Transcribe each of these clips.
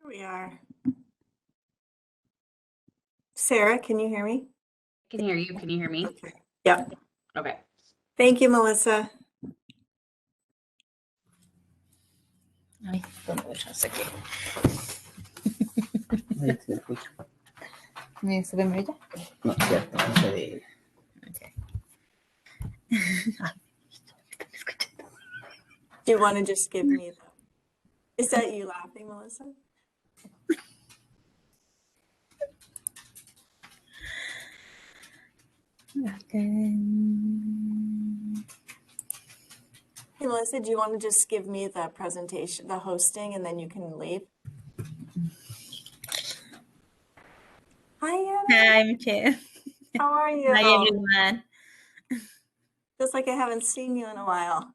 Here we are. Sarah, can you hear me? I can hear you. Can you hear me? Okay. Yep. Okay. Thank you, Melissa. Ay, ¿dónde dejaste aquí? Ahí se escucha. ¿Me se ve ella? No, ya, no se ve. Okay. Do you want to just give me the, is that you laughing, Melissa? Okay. Hey, Melissa, do you want to just give me the presentation, the hosting, and then you can leave? Hi, Anna. Hi, Michelle. How are you? Hi, everyone. Just like I haven't seen you in a while.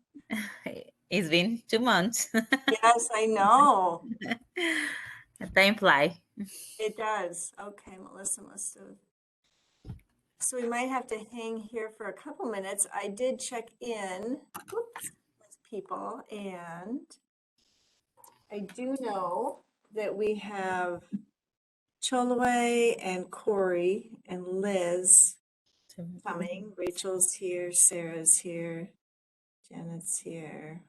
It's been 2 months. Yes, I know. Time flies. It does. Okay, Melissa must have. So we might have to hang here for a couple minutes. I did check in with people, and I do know that we have Cholwe and Corey and Liz coming. Rachel's here, Sarah's here, Janet's here.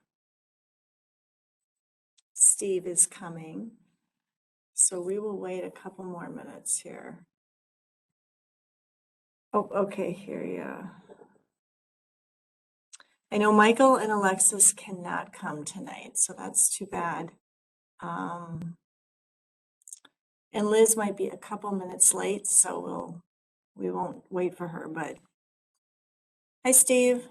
Steve is coming. So we will wait a couple more minutes here. Oh, okay, here, yeah. I know Michael and Alexis cannot come tonight, so that's too bad. And Liz might be a couple minutes late, so we won't wait for her, but hi, Steve.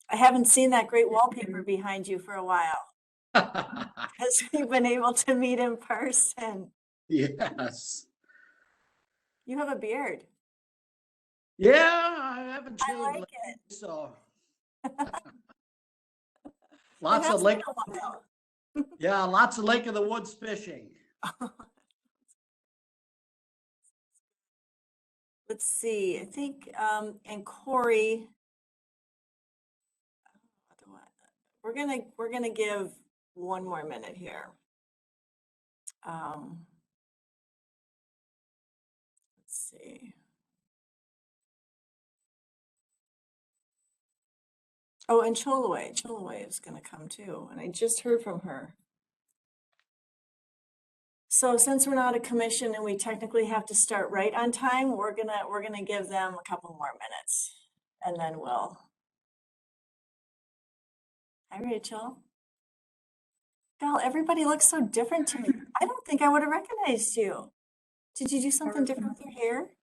I haven't seen that great wallpaper behind you for a while. Because we've been able to meet in person. Yes. You have a beard. Yeah, I haven't I shaved like lately, it. so It lots has of been lake. a while. Yeah, lots of Lake of the Woods fishing. Let's see. I think and Corey, we're gonna give one more minute here. Let's see. Oh, and Cholwe is gonna come too, and I just heard from her. So since we're not a commission and we technically have to start right on time, we're gonna give them a couple more minutes, and then we'll. Hi, Rachel. Gal, everybody looks so different to me. I don't think I would have recognized you. Did you do something different with your hair?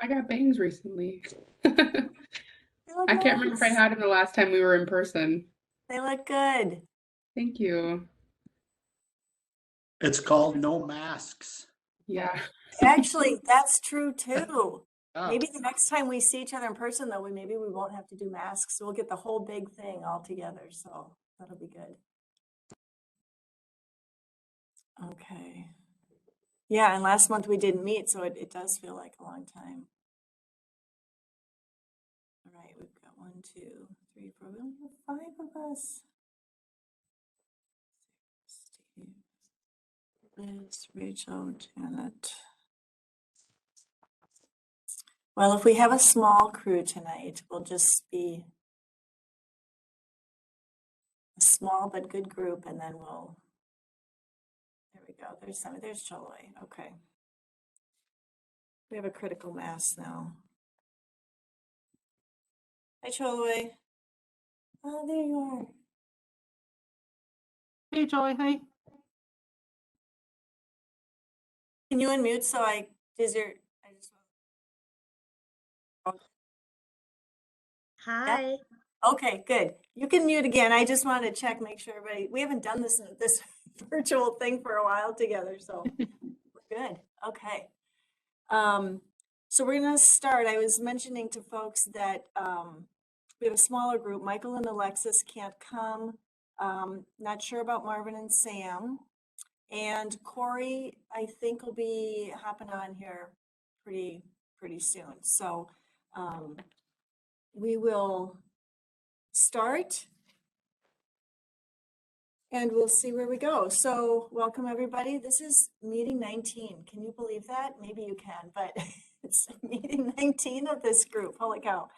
I got bangs recently. They look I can't remember if I nice. had them the last time we were in person. They look good. Thank you. It's called No Masks. Yeah. Actually, that's true too. Yeah. Maybe the next time we see each other in person, though, maybe we won't have to do masks. We'll get the whole big thing all together. So that'll be good. Okay. Yeah, and last month we didn't meet, so it does feel like a long time. All right, we've got 1, 2, 3, 4. We only have 5 of us. Steve, Liz, Rachel, Janet. Well, if we have a small crew tonight, we'll just be a small but good group, and then we'll. There we go. There's Cholwe. Okay. We have a critical mass now. Hi, Cholwe. Oh, there you are. Hey, Joey. Hey. Can you unmute so I just Hi. okay, good. You can mute again. I just wanted to check, make sure everybody, we haven't done this virtual thing for a while together, so we're good. Okay. So we're gonna start. I was mentioning to folks that we have a smaller group. Michael and Alexis can't come. Not sure about Marvin and Sam. And Corey, I think, will be hopping on here pretty soon. So We will start and we'll see where we go. So welcome everybody. This is meeting 19. Can you believe that? Maybe you can, but it's meeting 19 of this group. Holy cow.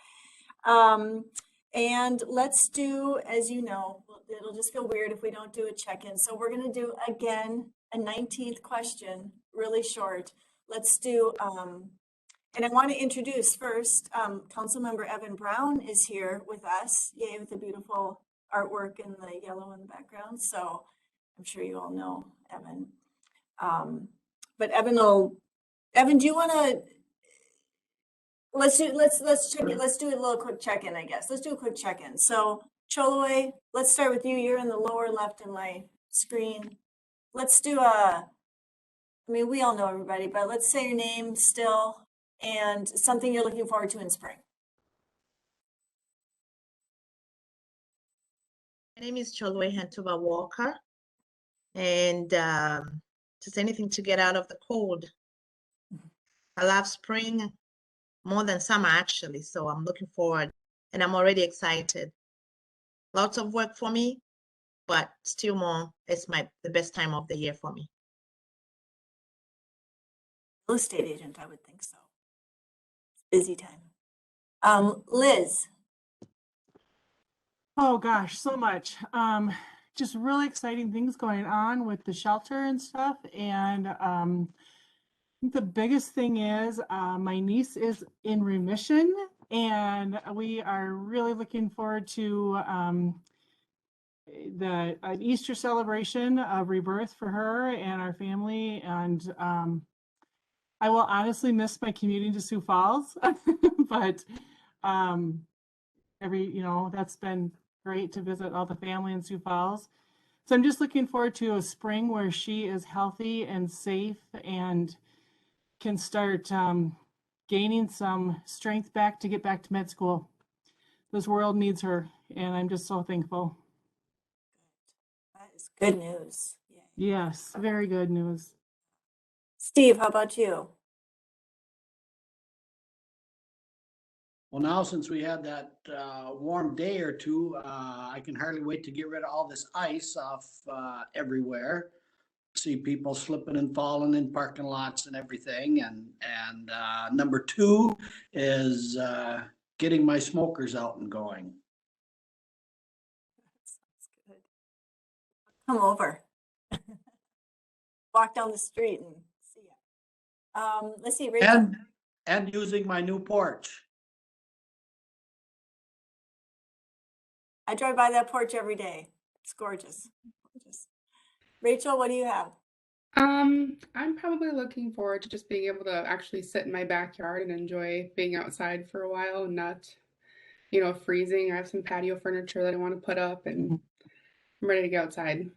And let's do, as you know, it'll just feel weird if we don't do a check-in. So we're going to do again a 19th question, really short. Let's do, and I want to introduce first, Councilmember Evan Brown is here with us. Yay, with the beautiful artwork in the yellow in the background. So I'm sure you all know Evan. But Evan, do you want to, let's check it. Let's do a little quick check-in, I guess. Let's do a quick check-in. So Cholwe, let's start with you. You're in the lower left of my screen. Let's do I mean, we all know everybody, but let's say your name still and something you're looking forward to in spring. My name is Cholwe Hentuba Walker, and just anything to get out of the cold. I love spring more than summer, actually, so I'm looking forward, and I'm already excited. Lots of work for me, but still more, it's the best time of the year for me. Real estate agent, I would think so. Busy time. Liz. Oh gosh, so much. Just really exciting things going on with the shelter and stuff. And I think the biggest thing is my niece is in remission, and we are really looking forward to the Easter celebration of rebirth for her and our family. And I will honestly miss my commuting to Sioux Falls, but that's been great to visit all the family in Sioux Falls. So I'm just looking forward to a spring where she is healthy and safe and can start gaining some strength back to get back to med school. This world needs her, and I'm just so thankful. That is good news. Yay. Yes, very good news. Steve, how about you? Well, now since we had that warm day or two, I can hardly wait to get rid of all this ice off everywhere. See people slipping and falling in parking lots and everything. And number two is getting my smokers out and going. Sounds good. Come over. Walk down the street and see ya. Let's see, Rachel. And using my new porch. I drive by that porch every day. It's gorgeous. Gorgeous. Rachel, what do you have? I'm probably looking forward to just being able to actually sit in my backyard and enjoy being outside for a while and not, freezing. I have some patio furniture that I want to put up, and I'm ready to go outside.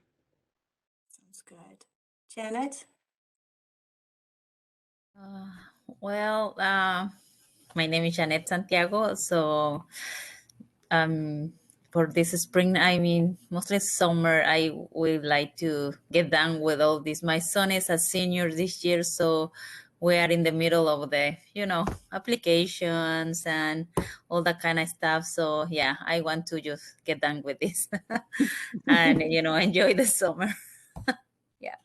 Sounds good. Janet? Well, my name is Janet Santiago. So for this spring, I mean, mostly summer, I would like to get done with all this. My son is a senior this year, so we are in the middle of the, applications and all that kind of stuff. So yeah, I want to just get done with this and, enjoy the summer. Yeah.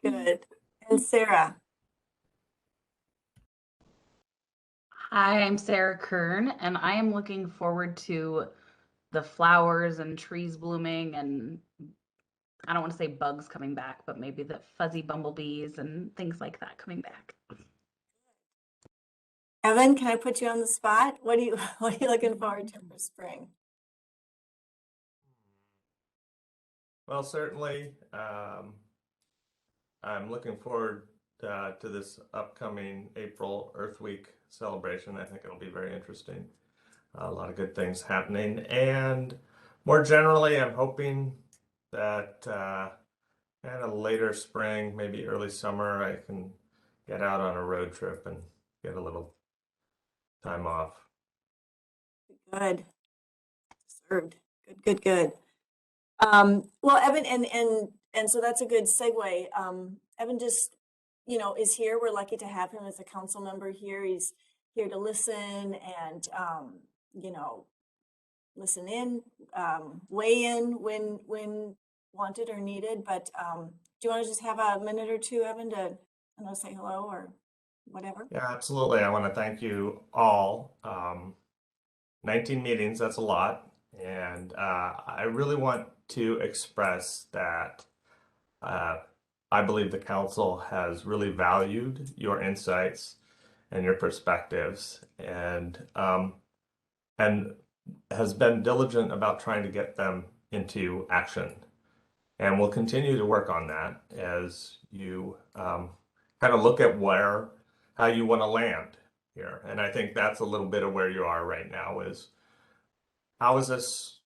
Good. And Sarah? Hi, I'm Sarah Kern, and I am looking forward to the flowers and trees blooming, and I don't want to say bugs coming back, but maybe the fuzzy bumblebees and things like that coming back. Evan, can I put you on the spot? What are you looking forward to for spring? Well, certainly, I'm looking forward to this upcoming April Earth Week celebration. I think it'll be very interesting. A lot of good things happening. And more generally, I'm hoping that kind of later spring, maybe early summer, I can get out on a road trip and get a little time off. Good. Deserved. Good. Well, Evan, and so that's a good segue. Evan just, is here. We're lucky to have him as a council member here. He's here to listen and, you know, listen in, weigh in when wanted or needed. But do you want to just have a minute or two, Evan, to, I don't know, say hello or whatever? Yeah, absolutely. I want to thank you all. 19 meetings, that's a lot. And I really want to express that I believe the council has really valued your insights and your perspectives and has been diligent about trying to get them into action. And we'll continue to work on that as you kind of look at how you want to land here. And I think that's a little bit of where you are right now is how is this,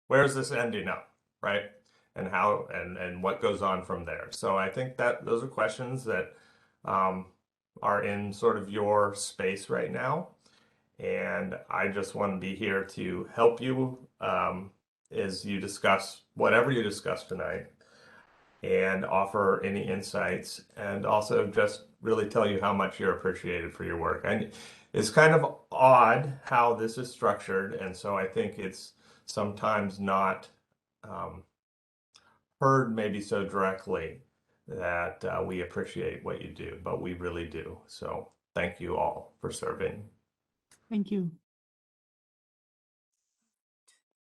where is this ending up, right? And how, and what goes on from there. So I think that those are questions that are in sort of your space right now. And I just want to be here to help you as you discuss whatever you discuss tonight and offer any insights and also just really tell you how much you're appreciated for your work. And it's kind of odd how this is structured. And so I think it's sometimes not heard maybe so directly that we appreciate what you do, but we really do. So thank you all for serving. Thank you.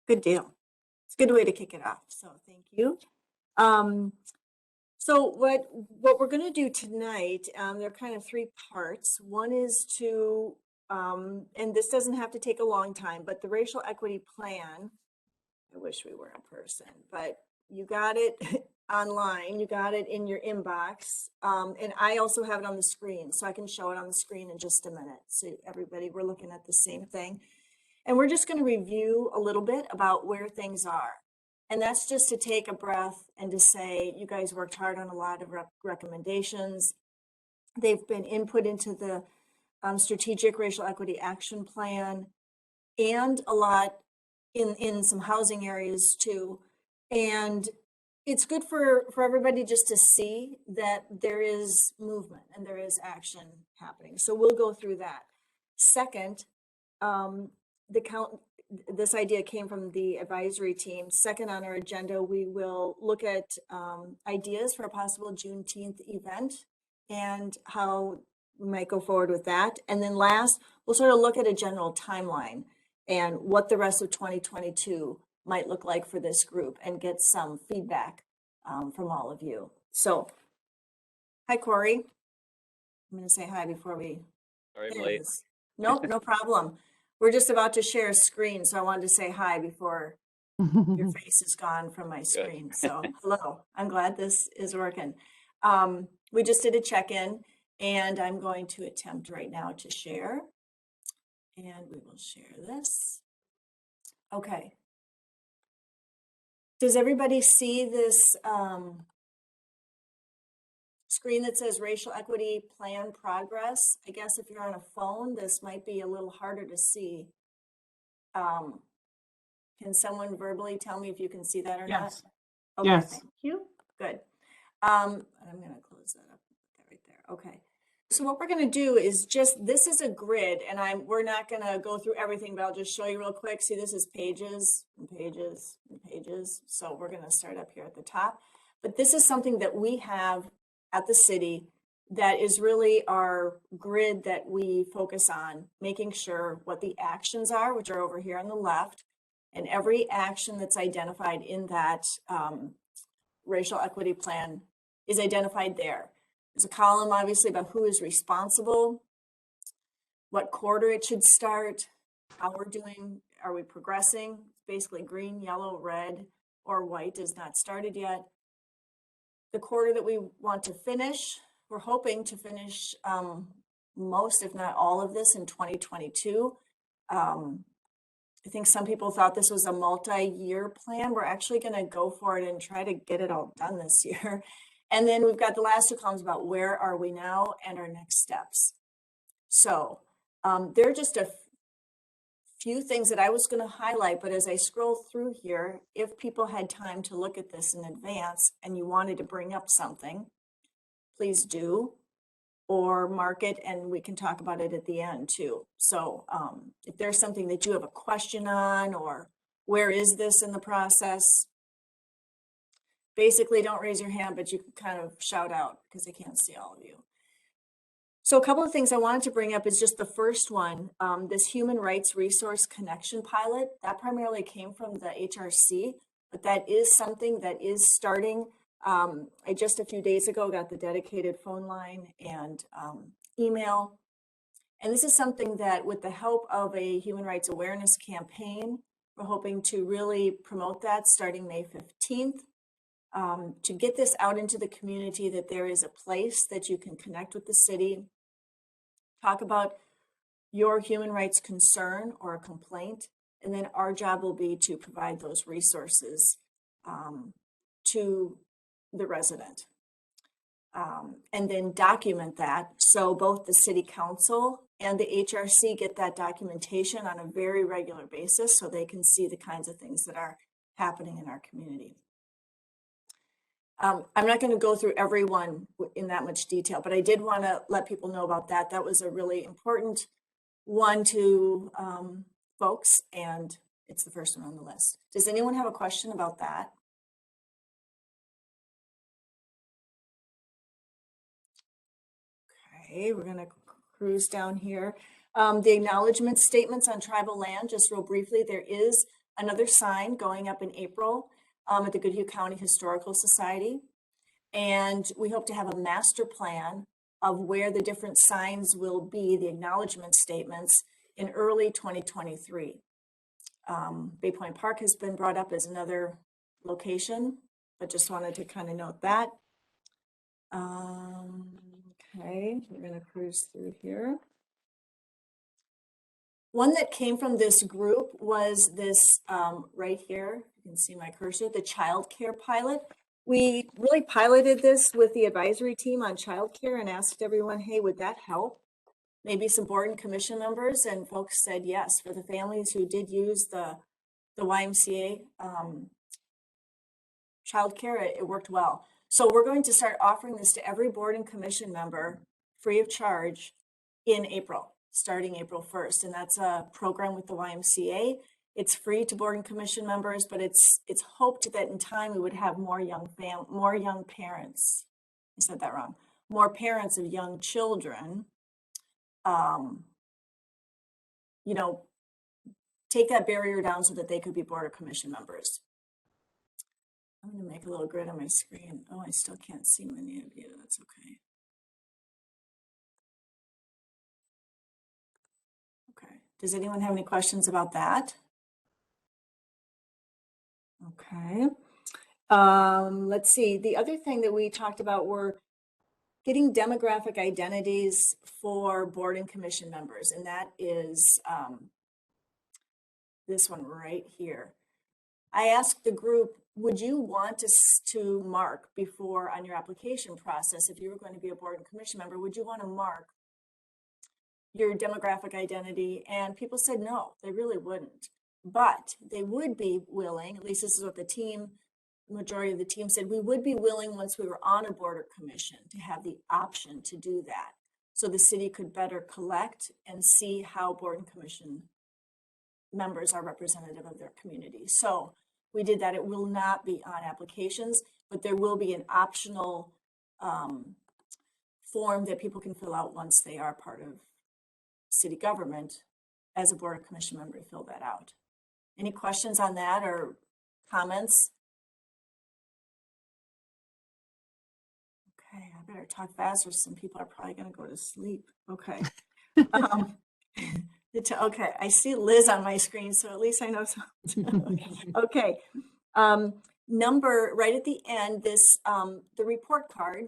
Good deal. It's a good way to kick it off. So thank you. So what we're going to do tonight, there are kind of three parts. One is to, and this doesn't have to take a long time, but the racial equity plan, I wish we were in person, but you got it online, you got it in your inbox. And I also have it on the screen, so I can show it on the screen in just a minute. So everybody, we're looking at the same thing. And we're just going to review a little bit about where things are. And that's just to take a breath and to say, you guys worked hard on a lot of recommendations. They've been input into the strategic racial equity action plan and a lot in some housing areas too. And it's good for everybody just to see that there is movement and there is action happening. So we'll go through that. Second, this idea came from the advisory team. Second on our agenda, we will look at ideas for a possible Juneteenth event and how we might go forward with that. And then last, we'll sort of look at a general timeline and what the rest of 2022 might look like for this group and get some feedback from all of you. So, hi, Corey. I'm going to say hi before we. Sorry, I'm late. Nope, no problem. We're just about to share a screen, so I wanted to say hi before your face is gone from my screen. So hello, I'm glad this is working. We just did a check-in, and I'm going to attempt right now to share. And we will share this. Okay. Does everybody see this screen that says racial equity plan progress? I guess if you're on a phone, this might be a little harder to see. Can someone verbally tell me if you can see that or Yes. not? Okay, Yes. thank you. Good. I'm going to close that up right there. Okay. So what we're going to do is just, this is a grid, and we're not going to go through everything, but I'll just show you real quick. See, this is pages and pages and pages. So we're going to start up here at the top. But this is something that we have at the city that is really our grid that we focus on, making sure what the actions are, which are over here on the left, and every action that's identified in that racial equity plan is identified there. There's a column, obviously, about who is responsible, what quarter it should start, how we're doing, are we progressing? Basically green, yellow, red, or white is not started yet. The quarter that we want to finish, we're hoping to finish most, if not all of this in 2022. I think some people thought this was a multi-year plan. We're actually going to go for it and try to get it all done this year. And then we've got the last two columns about where are we now and our next steps. So there are just a few things that I was going to highlight, but as I scroll through here, if people had time to look at this in advance and you wanted to bring up something, please do. or mark it, and we can talk about it at the end too. So if there's something that you have a question on, or where is this in the process, basically don't raise your hand, but you can kind of shout out because I can't see all of you. So a couple of things I wanted to bring up is just the first one, this Human Rights Resource Connection pilot, that primarily came from the HRC, but that is something that is starting. I just a few days ago got the dedicated phone line and email. And this is something that, with the help of a human rights awareness campaign, we're hoping to really promote that starting May 15th. To get this out into the community, that there is a place that you can connect with the city, talk about your human rights concern or a complaint, and then our job will be to provide those resources to the resident. And then document that, so both the city council and the HRC get that documentation on a very regular basis so they can see the kinds of things that are happening in our community. I'm not going to go through every one in that much detail, but I did want to let people know about that. That was a really important one to folks, and it's the first one on the list. Does anyone have a question about that? Okay, we're going to cruise down here. The acknowledgement statements on tribal land, just real briefly, there is another sign going up in April at the Goodhue County Historical Society. And we hope to have a master plan of where the different signs will be, the acknowledgement statements, in early 2023. Bay Point Park has been brought up as another location, but just wanted to kind of note that. Okay, we're going to cruise through here. One that came from this group was this right here. You can see my cursor, the child care pilot. We really piloted this with the advisory team on childcare and asked everyone, hey, would that help? Maybe some board and commission members, and folks said yes. For the families who did use the YMCA childcare, it worked well. So we're going to start offering this to every board and commission member free of charge in April, starting April 1st. And that's a program with the YMCA. It's free to board and commission members, but it's hoped that in time we would have more young parents. I said that wrong. More parents of young children, you know, take that barrier down so that they could be board or commission members. I'm going to make a little grid on my screen. Oh, I still can't see many of you. That's okay. Okay. Does anyone have any questions about that? Okay. Let's see. The other thing that we talked about were getting demographic identities for board and commission members, and that is this one right here. I asked the group, would you want us to mark before on your application process, if you were going to be a board and commission member, would you want to mark your demographic identity? And people said no, they really wouldn't. But they would be willing, at least this is what the majority of the team said, we would be willing once we were on a board or commission to have the option to do that. So the city could better collect and see how board and commission members are representative of their community. So we did that. It will not be on applications, but there will be an optional form that people can fill out once they are part of city government as a board or commission member to fill that out. Any questions on that or comments? Okay, I better talk faster. Some people are probably going to go to sleep. Okay. Okay, I see Liz on my screen, so at least I know something. Okay. Number right at the end, this the report card.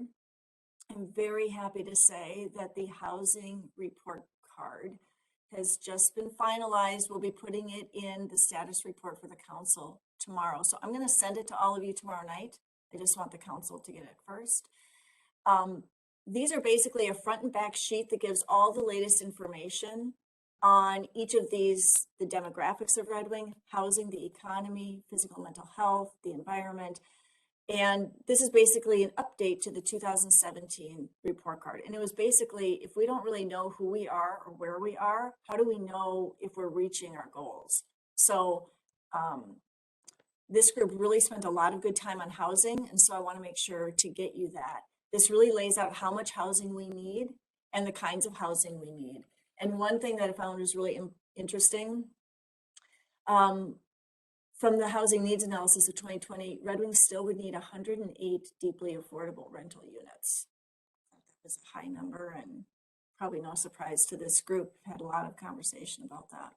I'm very happy to say that the housing report card has just been finalized. We'll be putting it in the status report for the council tomorrow. So I'm going to send it to all of you tomorrow night. I just want the council to get it first. These are basically a front and back sheet that gives all the latest information on each of these, the demographics of Red Wing, housing, the economy, physical mental health, the environment. And this is basically an update to the 2017 report card. And it was basically, if we don't really know who we are or where we are, how do we know if we're reaching our goals? So this group really spent a lot of good time on housing. And so I want to make sure to get you that. This really lays out how much housing we need and the kinds of housing we need. And one thing that I found was really interesting, from the housing needs analysis of 2020, Red Wing still would need 108 deeply affordable rental units. That was a high number, and probably no surprise to this group. Had a lot of conversation about that.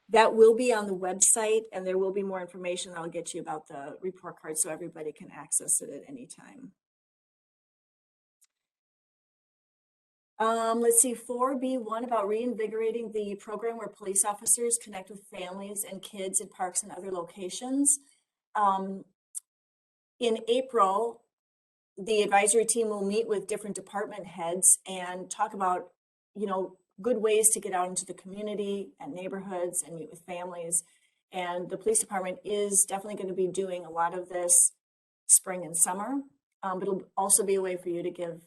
That will be on the website, and there will be more information that I'll get you about the report card so everybody can access it at any time. Let's see, 4B1 about reinvigorating the program where police officers connect with families and kids in parks and other locations. In April, the advisory team will meet with different department heads and talk about, good ways to get out into the community and neighborhoods and meet with families. And the police department is definitely going to be doing a lot of this spring and summer, but it'll also be a way for you to give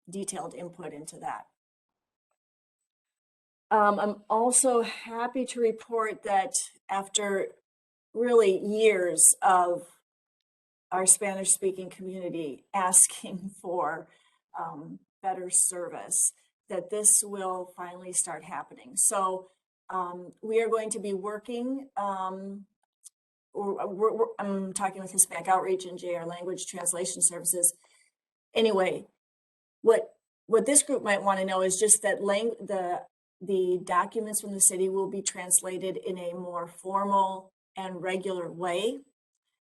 detailed input into that. I'm also happy to report that after really years of our Spanish-speaking community asking for better service, that this will finally start happening. So we are going to be working, I'm talking with Hispanic Outreach and JR Language Translation Services. Anyway, what this group might want to know is just that the documents from the city will be translated in a more formal and regular way.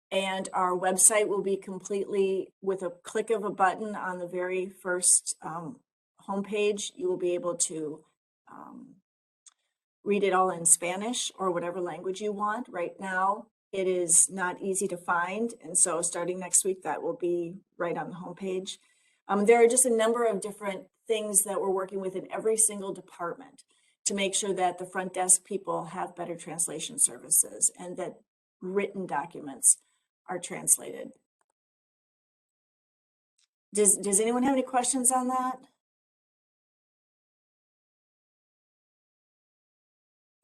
And our website will be completely, with a click of a button on the very first homepage, you will be able to read it all in Spanish or whatever language you want. Right now, it is not easy to find. And so starting next week, that will be right on the homepage. There are just a number of different things that we're working with in every single department to make sure that the front desk people have better translation services and that written documents are translated. Does anyone have any questions on that?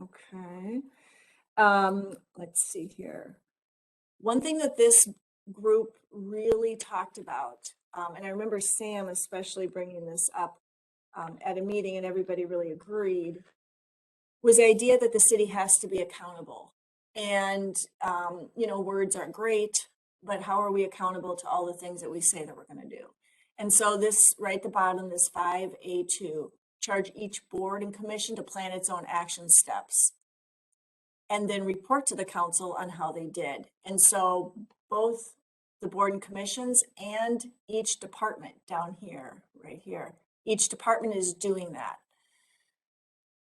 Okay. Let's see here. One thing that this group really talked about, and I remember Sam especially bringing this up at a meeting, and everybody really agreed, was the idea that the city has to be accountable. And, words are great, but how are we accountable to all the things that we say that we're going to do? And so this, right at the bottom, this 5A2, charge each board and commission to plan its own action steps and then report to the council on how they did. And so both the board and commissions and each department down here, right here, each department is doing that.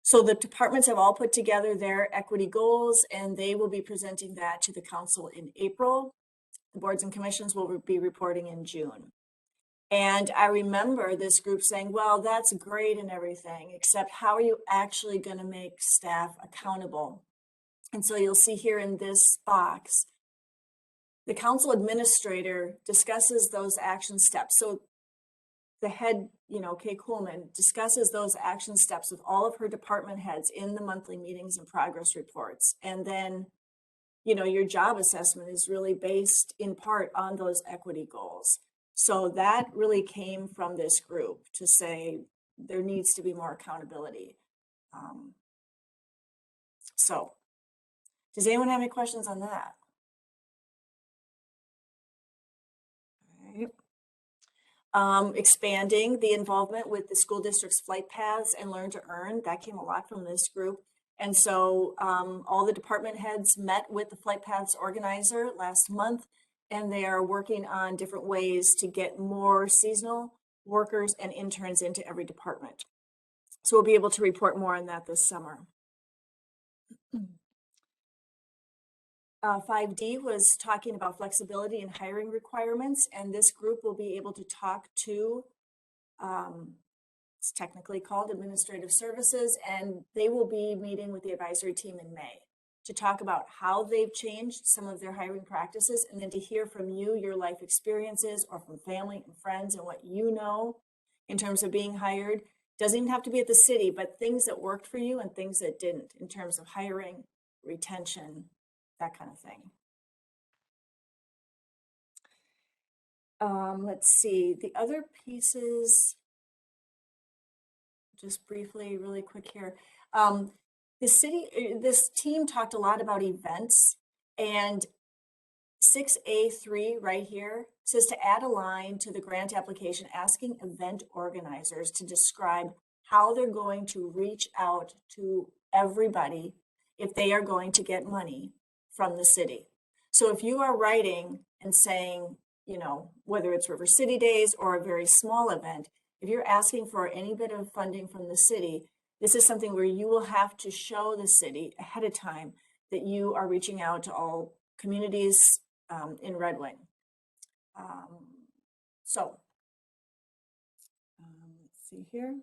So the departments have all put together their equity goals, and they will be presenting that to the council in April. The boards and commissions will be reporting in June. And I remember this group saying, well, that's great and everything, except how are you actually going to make staff accountable? And so you'll see here in this box, the council administrator discusses those action steps. So the head, Kay Kuhlman, discusses those action steps with all of her department heads in the monthly meetings and progress reports. And then, your job assessment is really based in part on those equity goals. So that really came from this group to say there needs to be more accountability. So does anyone have any questions on that? All right. Expanding the involvement with the school district's flight paths and learn to earn, that came a lot from this group. And so all the department heads met with the flight paths organizer last month, and they are working on different ways to get more seasonal workers and interns into every department. So we'll be able to report more on that this summer. 5D was talking about flexibility and hiring requirements, and this group will be able to talk to, it's technically called Administrative Services, and they will be meeting with the advisory team in May. to talk about how they've changed some of their hiring practices, and then to hear from you, your life experiences, or from family and friends and what you know in terms of being hired. Doesn't even have to be at the city, but things that worked for you and things that didn't in terms of hiring, retention, that kind of thing. Let's see, the other pieces, just briefly, really quick here. This team talked a lot about events, and 6A3 right here says to add a line to the grant application asking event organizers to describe how they're going to reach out to everybody if they are going to get money from the city. So if you are writing and saying, you know, whether it's River City Days or a very small event, if you're asking for any bit of funding from the city, this is something where you will have to show the city ahead of time that you are reaching out to all communities in Red Wing. Let's see here.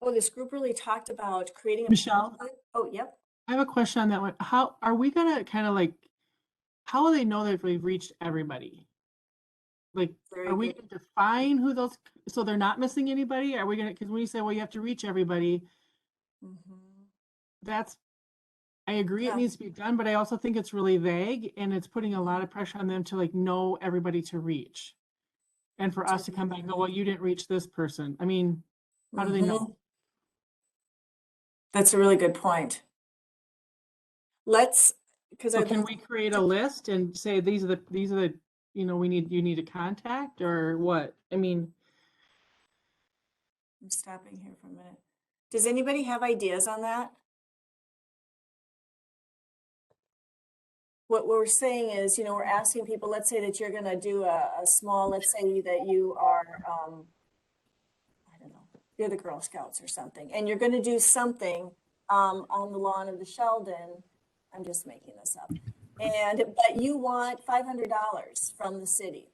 Oh, this group really talked about creating a Michelle? Oh, yep. I have a question on that one. How are we gonna kind of like, how will they know that we've reached everybody? Like, Very are we good. going to define who those, so they're not missing anybody? Are we gonna, because when you say, well, you have to reach everybody, that's, I agree it Yeah. needs to be done, but I also think it's really vague and it's putting a lot of pressure on them to like know everybody to reach. And for us to come back and go, well, you didn't reach this person. I mean, how do they know? That's a really good point. Let's, because So can we create a list and say, these are the, you know, you need to contact, or what? I mean, I'm stopping here for a minute. Does anybody have ideas on that? What we're saying is, you know, we're asking people, let's say that you're going to do a small, let's say that you are, I don't know, you're the Girl Scouts or something, and you're going to do something on the lawn of the Sheldon. I'm just making this up. But you want $500 from the city.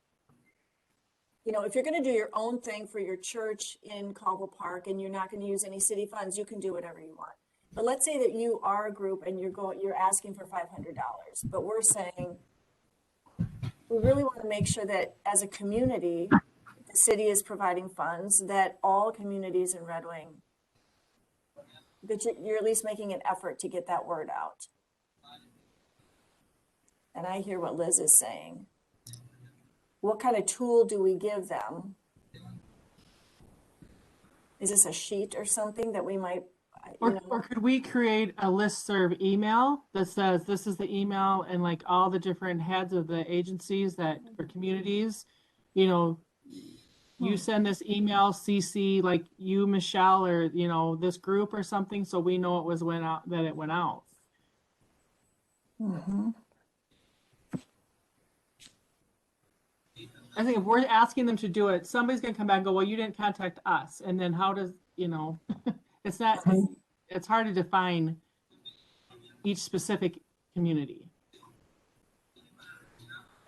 You know, if you're going to do your own thing for your church in Caldwell Park and you're not going to use any city funds, you can do whatever you want. But let's say that you are a group and you're asking for $500, but we're saying we really want to make sure that as a community, the city is providing funds, that all communities in Red Wing, that you're at least making an effort to get that word out. And I hear what Liz is saying. What kind of tool do we give them? Is this a sheet or something that we might, or could we create a listserv email that says this is the email, and like all the different heads of the agencies that for communities, you know, you send this email, CC like you, Michelle, or you know, this group or something, so we know it went out. I think if we're asking them to do it, somebody's gonna come back and go, well, you didn't contact us. And then how does, you know, it's not, it's hard to define each specific community.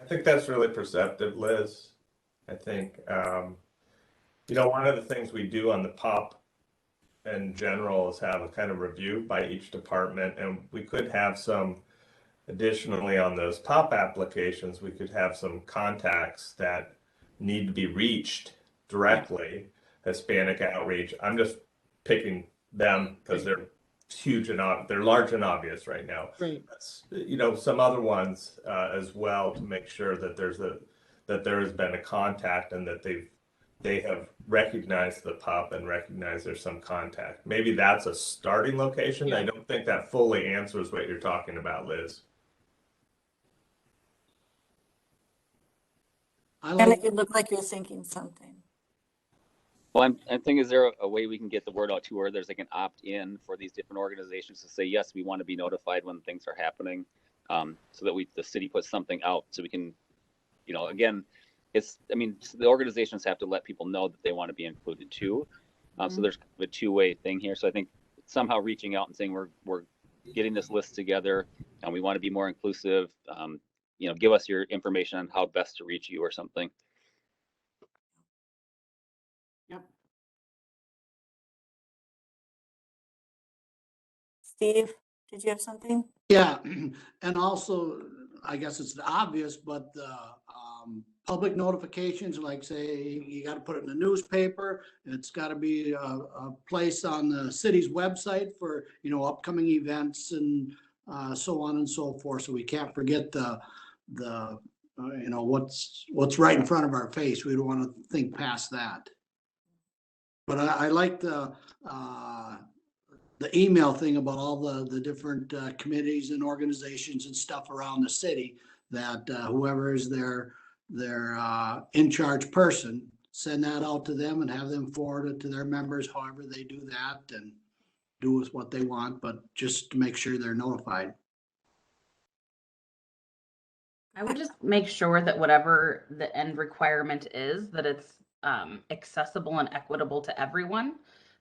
I think that's really perceptive, Liz. I think, you know, one of the things we do on the POP in general is have a kind of review by each department, and we could have some, additionally on those POP applications, we could have some contacts that need to be reached directly, Hispanic outreach. I'm just picking them because they're huge and they're large and obvious right now. Right. You know, some other ones as well, to make sure that that there has been a contact and that they have recognized the POP and recognized there's some contact. Maybe that's a starting location. Yeah. I don't think that fully answers what you're talking about, Liz. and it look like you're thinking something. Well, I'm thinking, is there a way we can get the word out to where there's like an opt-in for these different organizations to say, yes, we want to be notified when things are happening, so that the city puts something out so we can, you know, again, the organizations have to let people know that they want to be included too. So there's a two-way thing here. So I think somehow reaching out and saying we're getting this list together and we want to be more inclusive, you know, give us your information on how best to reach you or something. Yep. Steve? did you have something? Yeah, and also, I guess it's obvious, but the public notifications, like say, you gotta put it in the newspaper. It's gotta be a place on the city's website for, you know, upcoming events and so on and so forth. So we can't forget the you know, what's right in front of our face. We don't wanna think past that. But I like the email thing about all the different committees and organizations and stuff around the city, that whoever is their in charge person, send that out to them and have them forward it to their members, however they do that, and do with what they want, but just to make sure they're notified. I would just make sure that whatever the end requirement is, that it's accessible and equitable to everyone.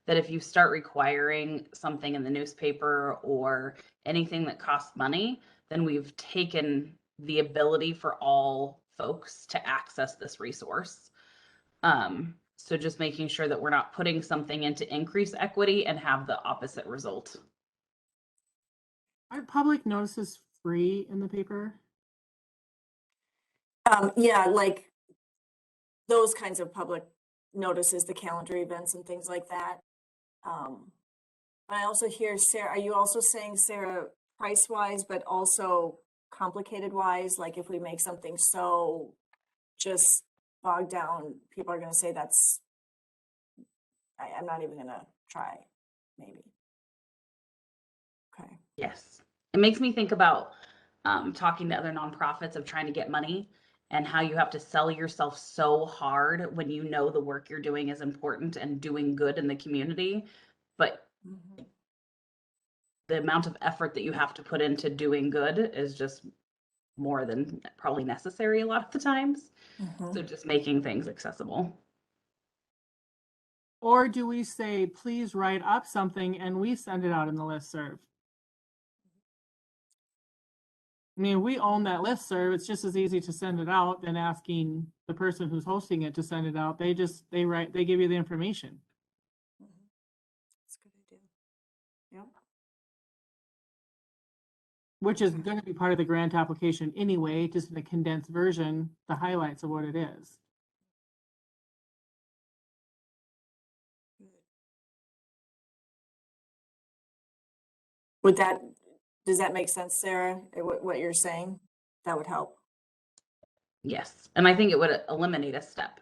That if you start requiring something in the newspaper or anything that costs money, then we've taken the ability for all folks to access this resource. So just making sure that we're not putting something in to increase equity and have the opposite result. Are public notices free in the paper? Yeah, like those kinds of public notices, the calendar events and things like that. But I also hear, Sarah, are you also saying, Sarah, price wise, but also complicated wise? Like if we make something so just bogged down, people are going to say that's, I'm not even going to try, maybe. Okay. Yes. It makes me think about talking to other nonprofits of trying to get money and how you have to sell yourself so hard when you know the work you're doing is important and doing good in the community. But the amount of effort that you have to put into doing good is just more than probably necessary a lot of the times. So just making things accessible. Or do we say, please write up something and we send it out in the listserv? I mean, we own that listserv. It's just as easy to send it out than asking the person who's hosting it to send it out. They give you the information. That's a good idea. Yep. Which is going to be part of the grant application anyway, just in a condensed version, the highlights of what it is. Does that make sense, Sarah? What you're saying? That would help. Yes. And I think it would eliminate a step.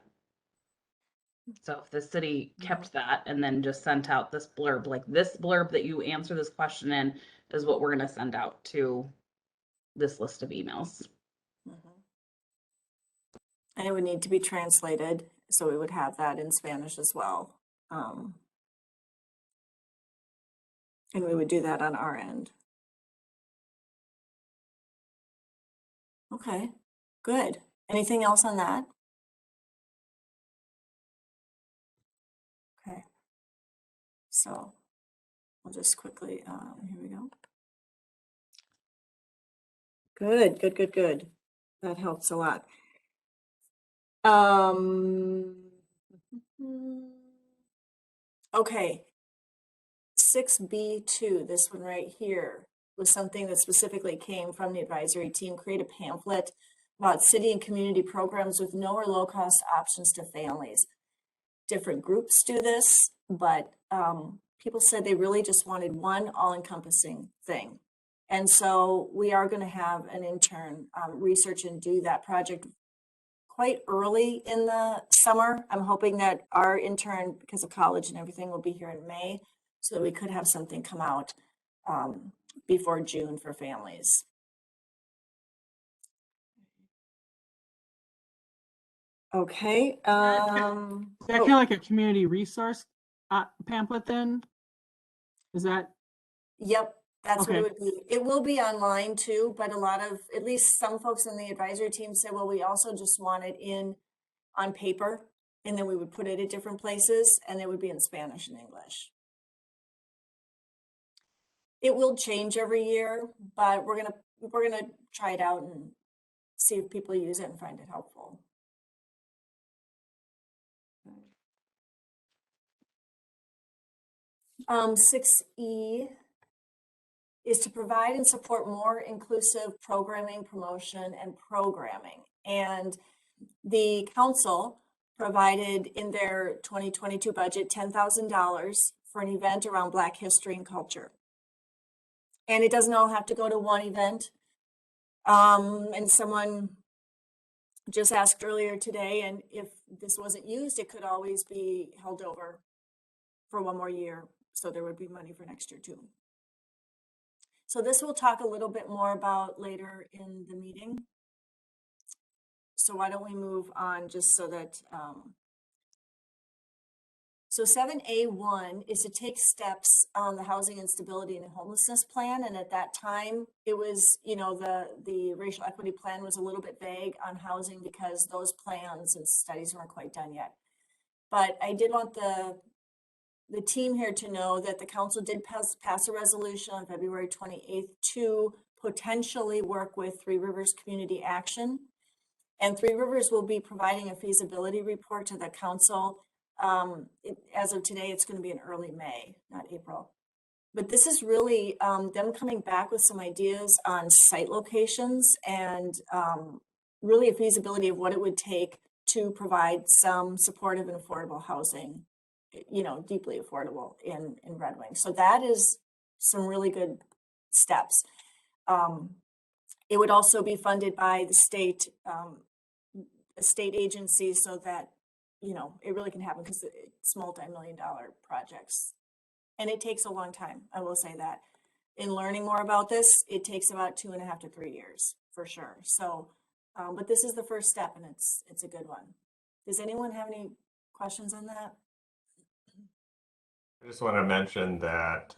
So if the city kept that and then just sent out this blurb, like this blurb that you answer this question in is what we're going to send out to this list of emails. And it would need to be translated, so we would have that in Spanish as well. And we would do that on our end. Okay, good. Anything else on that? Okay. So we'll just quickly, here we go. Good, good, good, good. That helps a lot. Okay. 6B2, this one right here, was something that specifically came from the advisory team. Create a pamphlet about city and community programs with no or low cost options to families. Different groups do this, but people said they really just wanted one all-encompassing thing. And so we are going to have an intern research and do that project quite early in the summer. I'm hoping that our intern, because of college and everything, will be here in May, so that we could have something come out before June for families. Okay. Is that kind of like a community resource pamphlet then? Is that? Yep, that's what it Okay. would be. It will be online too, but a lot of, at least some folks in the advisory team said, well, we also just want it on paper, and then we would put it at different places, and it would be in Spanish and English. It will change every year, but we're gonna try it out and see if people use it and find it helpful. 6E is to provide and support more inclusive programming, promotion, and programming. And the council provided in their 2022 budget $10,000 for an event around Black history and culture. And it doesn't all have to go to one event. And someone just asked earlier today, and if this wasn't used, it could always be held over for one more year. So there would be money for next year too. So this we'll talk a little bit more about later in the meeting. So why don't we move on just so that, so 7A1 is to take steps on the housing instability and homelessness plan. And at that time, it was, you know, the racial equity plan was a little bit vague on housing because those plans and studies weren't quite done yet. But I did want the team here to know that the council did pass a resolution on February 28th to potentially work with Three Rivers Community Action. And Three Rivers will be providing a feasibility report to the council. As of today, it's going to be in early May, not April. But this is really them coming back with some ideas on site locations and really a feasibility of what it would take to provide some supportive and affordable housing, you know, deeply affordable in Red Wing. So that is some really good steps. It would also be funded by the state agencies so that, you know, it really can happen because it's multi-million-dollar projects. And it takes a long time, I will say that. In learning more about this, it takes about 2.5 to 3 years for sure. So, but this is the first step and it's a good one. Does anyone have any questions on that? I just want to mention that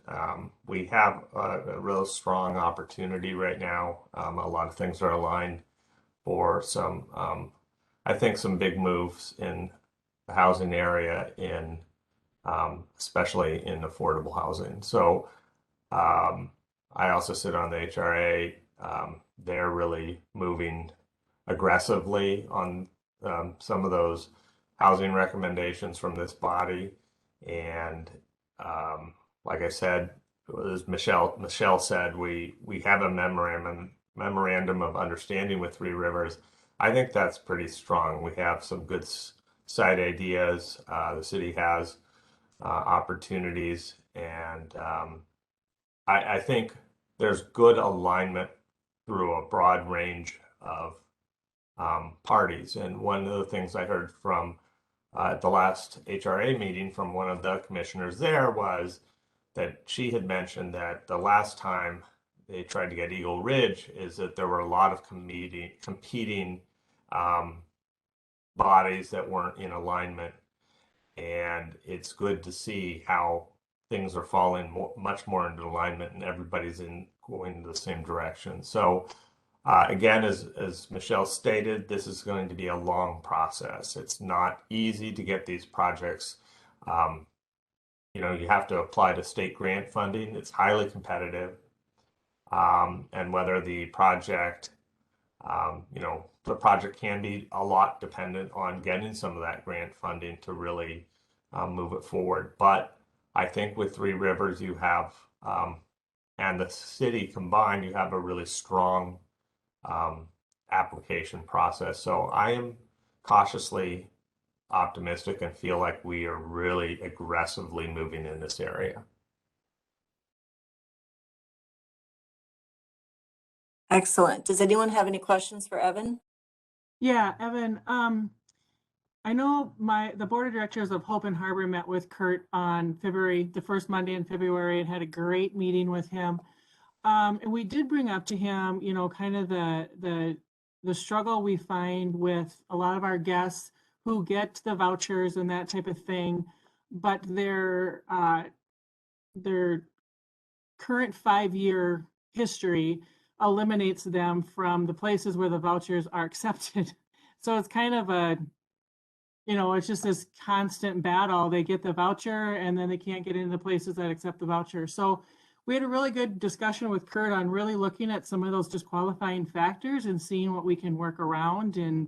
we have a real strong opportunity right now. A lot of things are aligned for some, I think, some big moves in the housing area, in especially in affordable housing. So I also sit on the HRA. They're really moving aggressively on some of those housing recommendations from this body. And like I said, as Michelle said, we have a memorandum of understanding with Three Rivers. I think that's pretty strong. We have some good side ideas. The city has opportunities, and I think there's good alignment through a broad range of parties. And one of the things I heard from at the last HRA meeting from one of the commissioners there was that she had mentioned that the last time they tried to get Eagle Ridge is that there were a lot of competing bodies that weren't in alignment. And it's good to see how things are falling much more into alignment and everybody's going in the same direction. So again, as Michelle stated, this is going to be a long process. It's not easy to get these projects. You know, you have to apply to state grant funding. It's highly competitive. And whether the project, you know, the project can be a lot dependent on getting some of that grant funding to really move it forward. But I think with Three Rivers, you have, and the city combined, you have a really strong application process. So I am cautiously optimistic and feel like we are really aggressively moving in this area. Excellent. Does anyone have any questions for Evan? Yeah, Evan, I know the board of directors of Hope and Harbor met with Kurt on the first Monday in February, and had a great meeting with him. And we did bring up to him, you know, kind of the struggle we find with a lot of our guests who get the vouchers and that type of thing, but their current 5-year history eliminates them from the places where the vouchers are accepted. So it's kind of a, you know, it's just this constant battle. They get the voucher and then they can't get into the places that accept the voucher. So we had a really good discussion with Kurt on really looking at some of those disqualifying factors and seeing what we can work around. And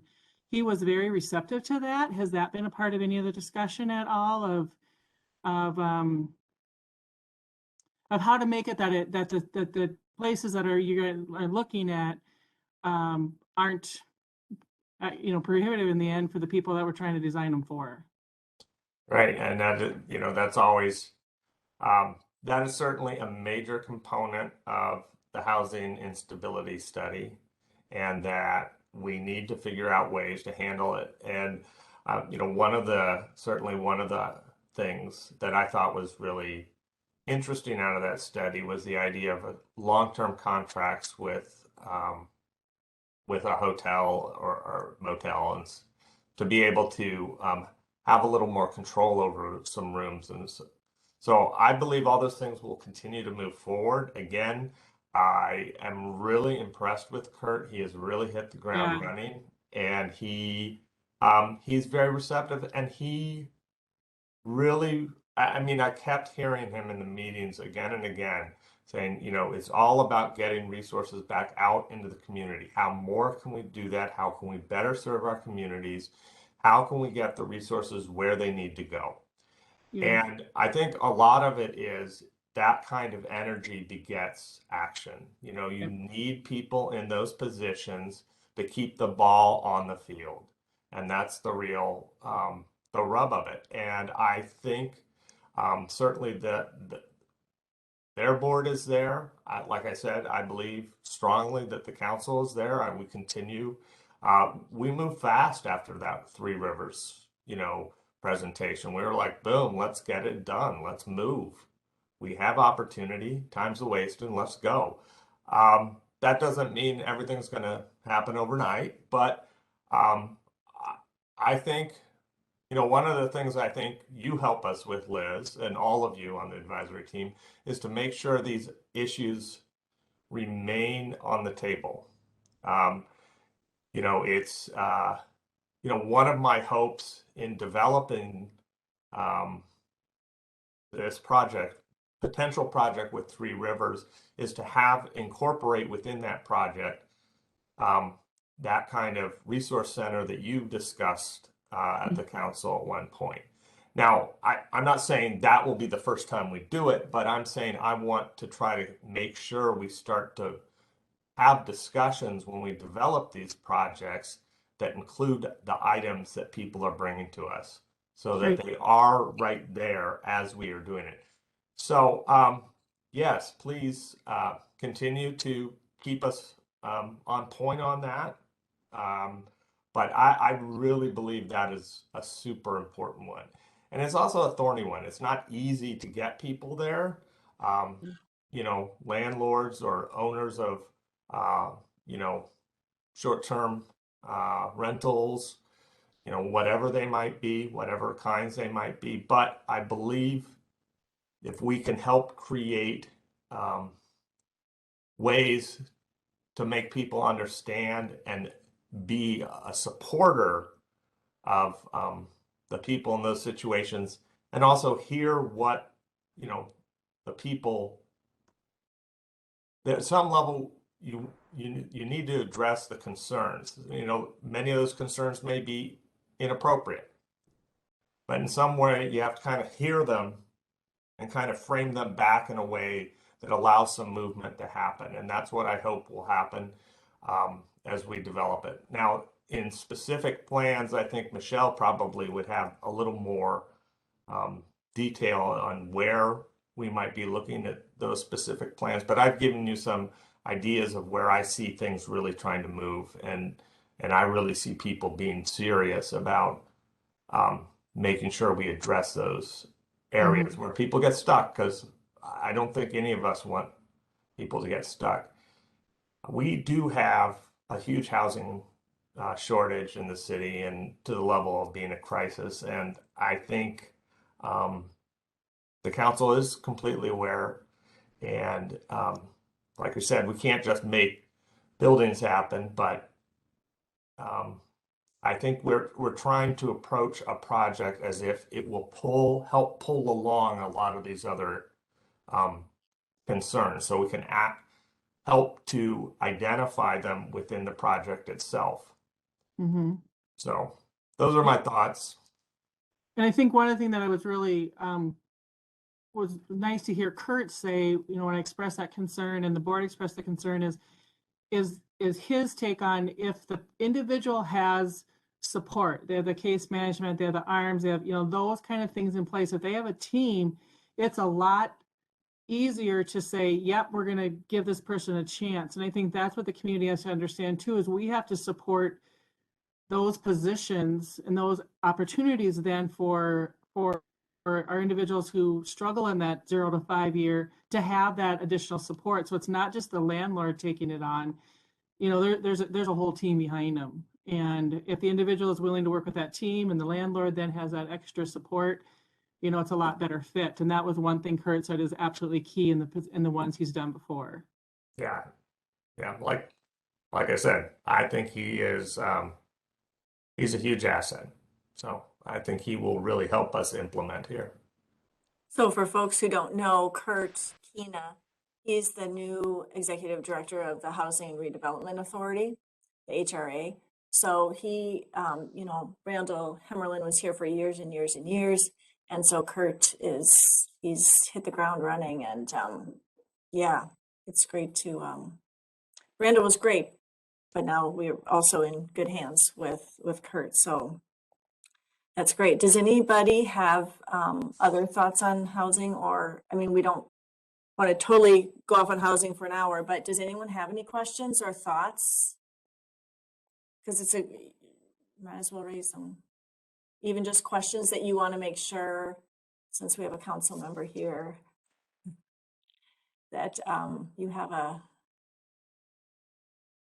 he was very receptive to that. Has that been a part of any of the discussion at all how to make it that the places that you are looking at aren't prohibitive in the end for the people that we're trying to design them for. Right, and that's always that is certainly a major component of the housing instability study, and that we need to figure out ways to handle it. And one of the things that I thought was really interesting out of that study was the idea of long-term contracts with a hotel or motel, and to be able to have a little more control over some rooms. And so I believe all those things will continue to move forward. Again, I am really impressed with Kurt. He has really hit the ground running, and he's very receptive, and he really, I mean, I kept hearing him in the meetings again and again saying, it's all about getting resources back out into the community. How more can we do that? How can we better serve our communities? How can we get the resources where they need to go? Yeah. And I think a lot of it is that kind of energy begets action. You need people in those positions to keep the ball on the field. And that's the real, the rub of it. And I think certainly their board is there. Like I said, I believe strongly that the council is there, and we continue. We moved fast after that Three Rivers, presentation. We were like, boom, let's get it done. Let's move. We have opportunity. Time's a wasting. Let's go. That doesn't mean everything's going to happen overnight, but I think, one of the things I think you help us with, Liz, and all of you on the advisory team, is to make sure these issues remain on the table. It's one of my hopes in developing this potential project with Three Rivers, is to incorporate within that project that kind of resource center that you've discussed at the council at one point. Now, I'm not saying that will be the first time we do it, but I'm saying I want to try to make sure we start to have discussions when we develop these projects that include the items that people are bringing to us, so that they are right there as we are doing it. So, yes, please continue to keep us on point on that. But I really believe that is a super important one. And it's also a thorny one. It's not easy to get people there. Landlords or owners of, short-term rentals, whatever they might be, whatever kinds they might be. But I believe if we can help create ways to make people understand and be a supporter of the people in those situations, and also hear what the people, at some level you need to address the concerns. Many of those concerns may be inappropriate, but in some way you have to kind of hear them and kind of frame them back in a way that allows some movement to happen. And that's what I hope will happen as we develop it. Now, in specific plans, I think Michelle probably would have a little more detail on where we might be looking at those specific plans. But I've given you some ideas of where I see things really trying to move. And I really see people being serious about making sure we address those areas where people get stuck, because I don't think any of us want people to get stuck. We do have a huge housing shortage in the city, and to the level of being a crisis. And I think the council is completely aware. And like I said, we can't just make buildings happen, but I think we're trying to approach a project as if it will help pull along a lot of these other concerns, so we can help to identify them within the project itself. So those are my thoughts. And I think one of the things that I was really was nice to hear Kurt say, you know, when I expressed that concern and the board expressed the concern is his take on if the individual has support, they have the case management, they have the arms, they have, you know, those kind of things in place. If they have a team, it's a lot easier to say, yep, we're going to give this person a chance. And I think that's what the community has to understand too, is we have to support those positions and those opportunities then for our individuals who struggle in that 0 to 5 year to have that additional support. So it's not just the landlord taking it on. You know, there's a whole team behind them. And if the individual is willing to work with that team and the landlord then has that extra support, you know, it's a lot better fit. And that was one thing Kurt said is absolutely key in the ones he's done before. Yeah. Like I said, I think he is he's a huge asset. So I think he will really help us implement here. So for folks who don't know, Kurt Keena, he's the new executive director of the Housing and Redevelopment Authority, the HRA. So he, you know, Randall Hemmerlin was here for years and years and years. And so Kurt he's hit the ground running, and yeah, it's great to, Randall was great, but now we're also in good hands with Kurt. So that's great. Does anybody have other thoughts on housing? Or, I mean, we don't want to totally go off on housing for an hour, but does anyone have any questions or thoughts? Because might as well raise them. Even just questions that you want to make sure, since we have a council member here, that you have a,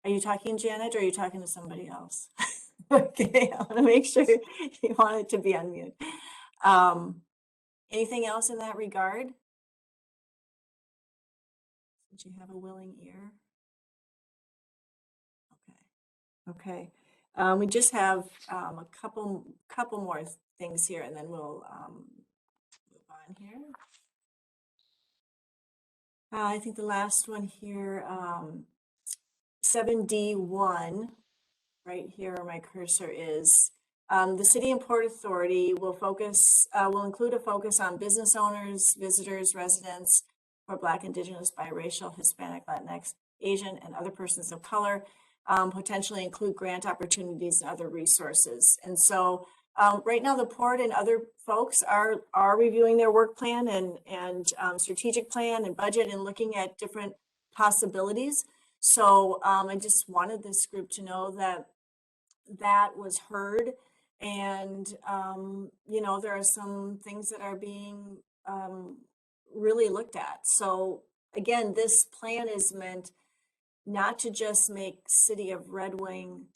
are you talking, Janet, or are you talking to somebody else? Okay, I want to make sure you want it to be on mute. Anything else in that regard? Did you have a willing ear? Okay. We just have a couple more things here, and then we'll move on here. I think the last one here, 7D1, right here where my cursor is. The City and Port Authority will include a focus on business owners, visitors, residents, or Black, Indigenous, biracial, Hispanic, Latinx, Asian, and other persons of color. Potentially include grant opportunities and other resources. And so right now the port and other folks are reviewing their work plan and strategic plan and budget and looking at different possibilities. So I just wanted this group to know that that was heard, and you know, there are some things that are being really looked at. So again, this plan is meant not to just make City of Red Wing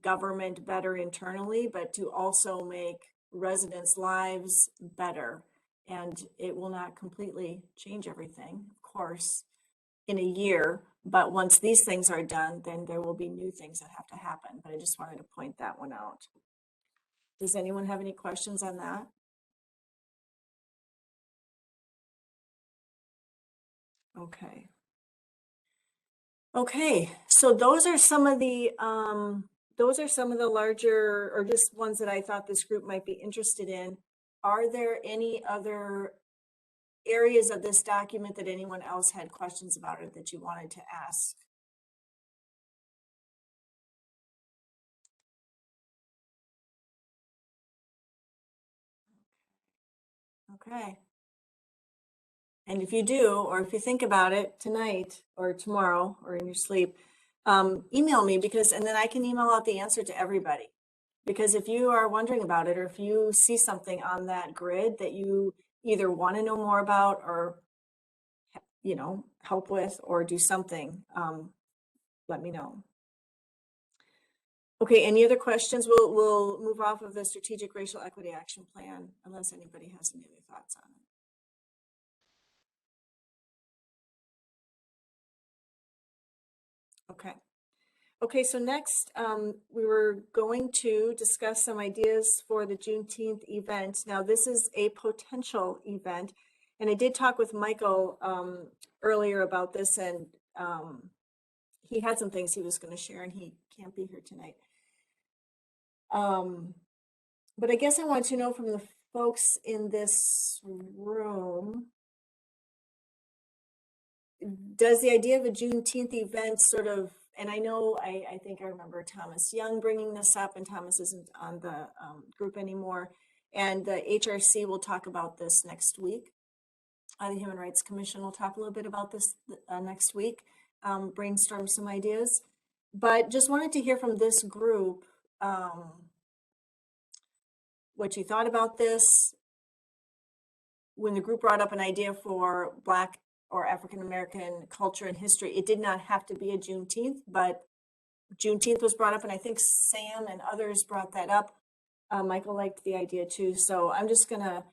government better internally, but to also make residents' lives better. And it will not completely change everything, of course, in a year. But once these things are done, then there will be new things that have to happen. But I just wanted to point that one out. Does anyone have any questions on that? Okay. Okay, so those are some of the larger, or just ones that I thought this group might be interested in. Are there any other areas of this document that anyone else had questions about or that you wanted to ask? Okay. And if you do, or if you think about it tonight or tomorrow or in your sleep, email me, and then I can email out the answer to everybody. Because if you are wondering about it, or if you see something on that grid that you either want to know more about, or, you know, help with, or do something, let me know. Okay, any other questions? We'll move off of the Strategic Racial Equity Action Plan, unless anybody has any other thoughts on it. Okay, so next we were going to discuss some ideas for the Juneteenth event. Now, this is a potential event, and I did talk with Michael earlier about this, and he had some things he was going to share, and he can't be here tonight. But I guess I want to know from the folks in this room, does the idea of a Juneteenth event sort of, and I know, I think I remember Thomas Young bringing this up, and Thomas isn't on the group anymore. And the HRC will talk about this next week. The Human Rights Commission will talk a little bit about this next week, brainstorm some ideas. But just wanted to hear from this group what you thought about this. When the group brought up an idea for Black or African American culture and history, it did not have to be a Juneteenth, but Juneteenth was brought up, and I think Sam and others brought that up. Michael liked the idea too. So I'm just gonna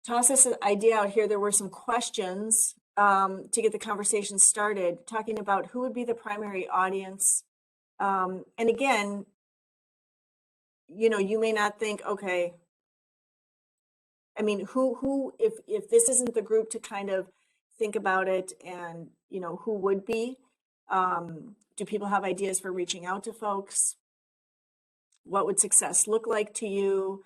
toss this idea out here. There were some questions to get the conversation started, talking about who would be the primary audience. And again, you know, you may not think, okay, I mean, who, if this isn't the group to kind of think about it, and, you know, who would be? Do people have ideas for reaching out to folks? What would success look like to you?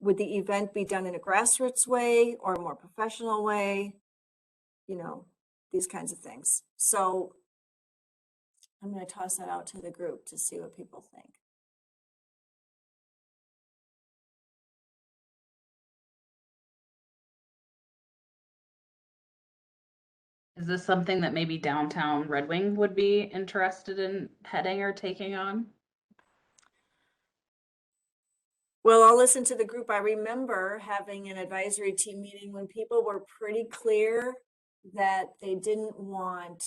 Would the event be done in a grassroots way or a more professional way? You know, these kinds of things. So I'm going to toss that out to the group to see what people think. Is this something that maybe downtown Red Wing would be interested in heading or taking on? Well, I'll listen to the group. I remember having an advisory team meeting when people were pretty clear that they didn't want,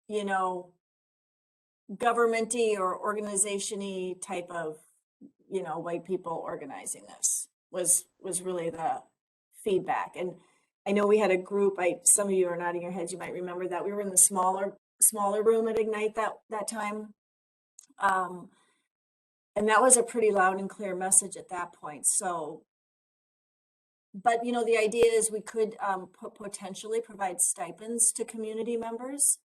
you know, governmenty or organization-y type of, you know, white people organizing this was really the feedback. And I know we had a group, some of you are nodding your heads, you might remember that we were in the smaller room at Ignite that time. And that was a pretty loud and clear message at that point. So, but you know, the idea is we could potentially provide stipends to community members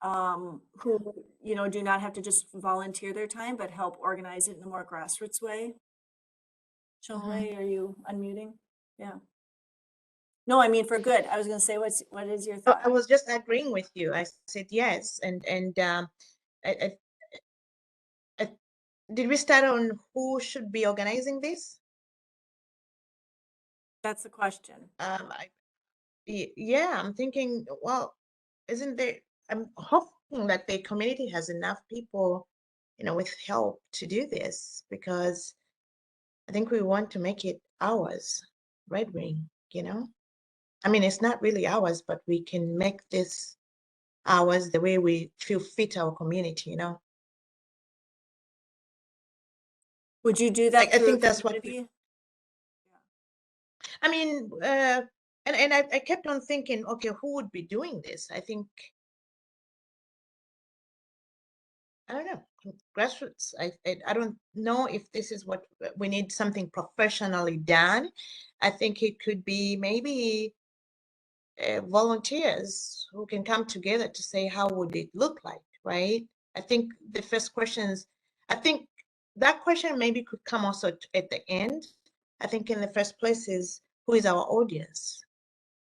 who, you know, do not have to just volunteer their time, but help organize it in a more grassroots way. Cholwe, are you unmuting? Yeah. No, I mean, for good. I was going to say, what is your thought? I was just agreeing with you. I said yes, and did we start on who should be organizing this? That's the question. Yeah, I'm thinking, well, isn't there? I'm hoping that the community has enough people, you know, with help to do this, because I think we want to make it ours, Red Wing, you know? I mean, it's not really ours, but we can make this ours the way we feel fit our community, you know? Would you do that? I think that's what I mean, and I kept on thinking, okay, who would be doing this? I think, I don't know, grassroots. I don't know if this is what we need, something professionally done. I think it could be maybe volunteers who can come together to say, how would it look like, right? I think the first questions, I think that question maybe could come also at the end. I think in the first place is, who is our audience?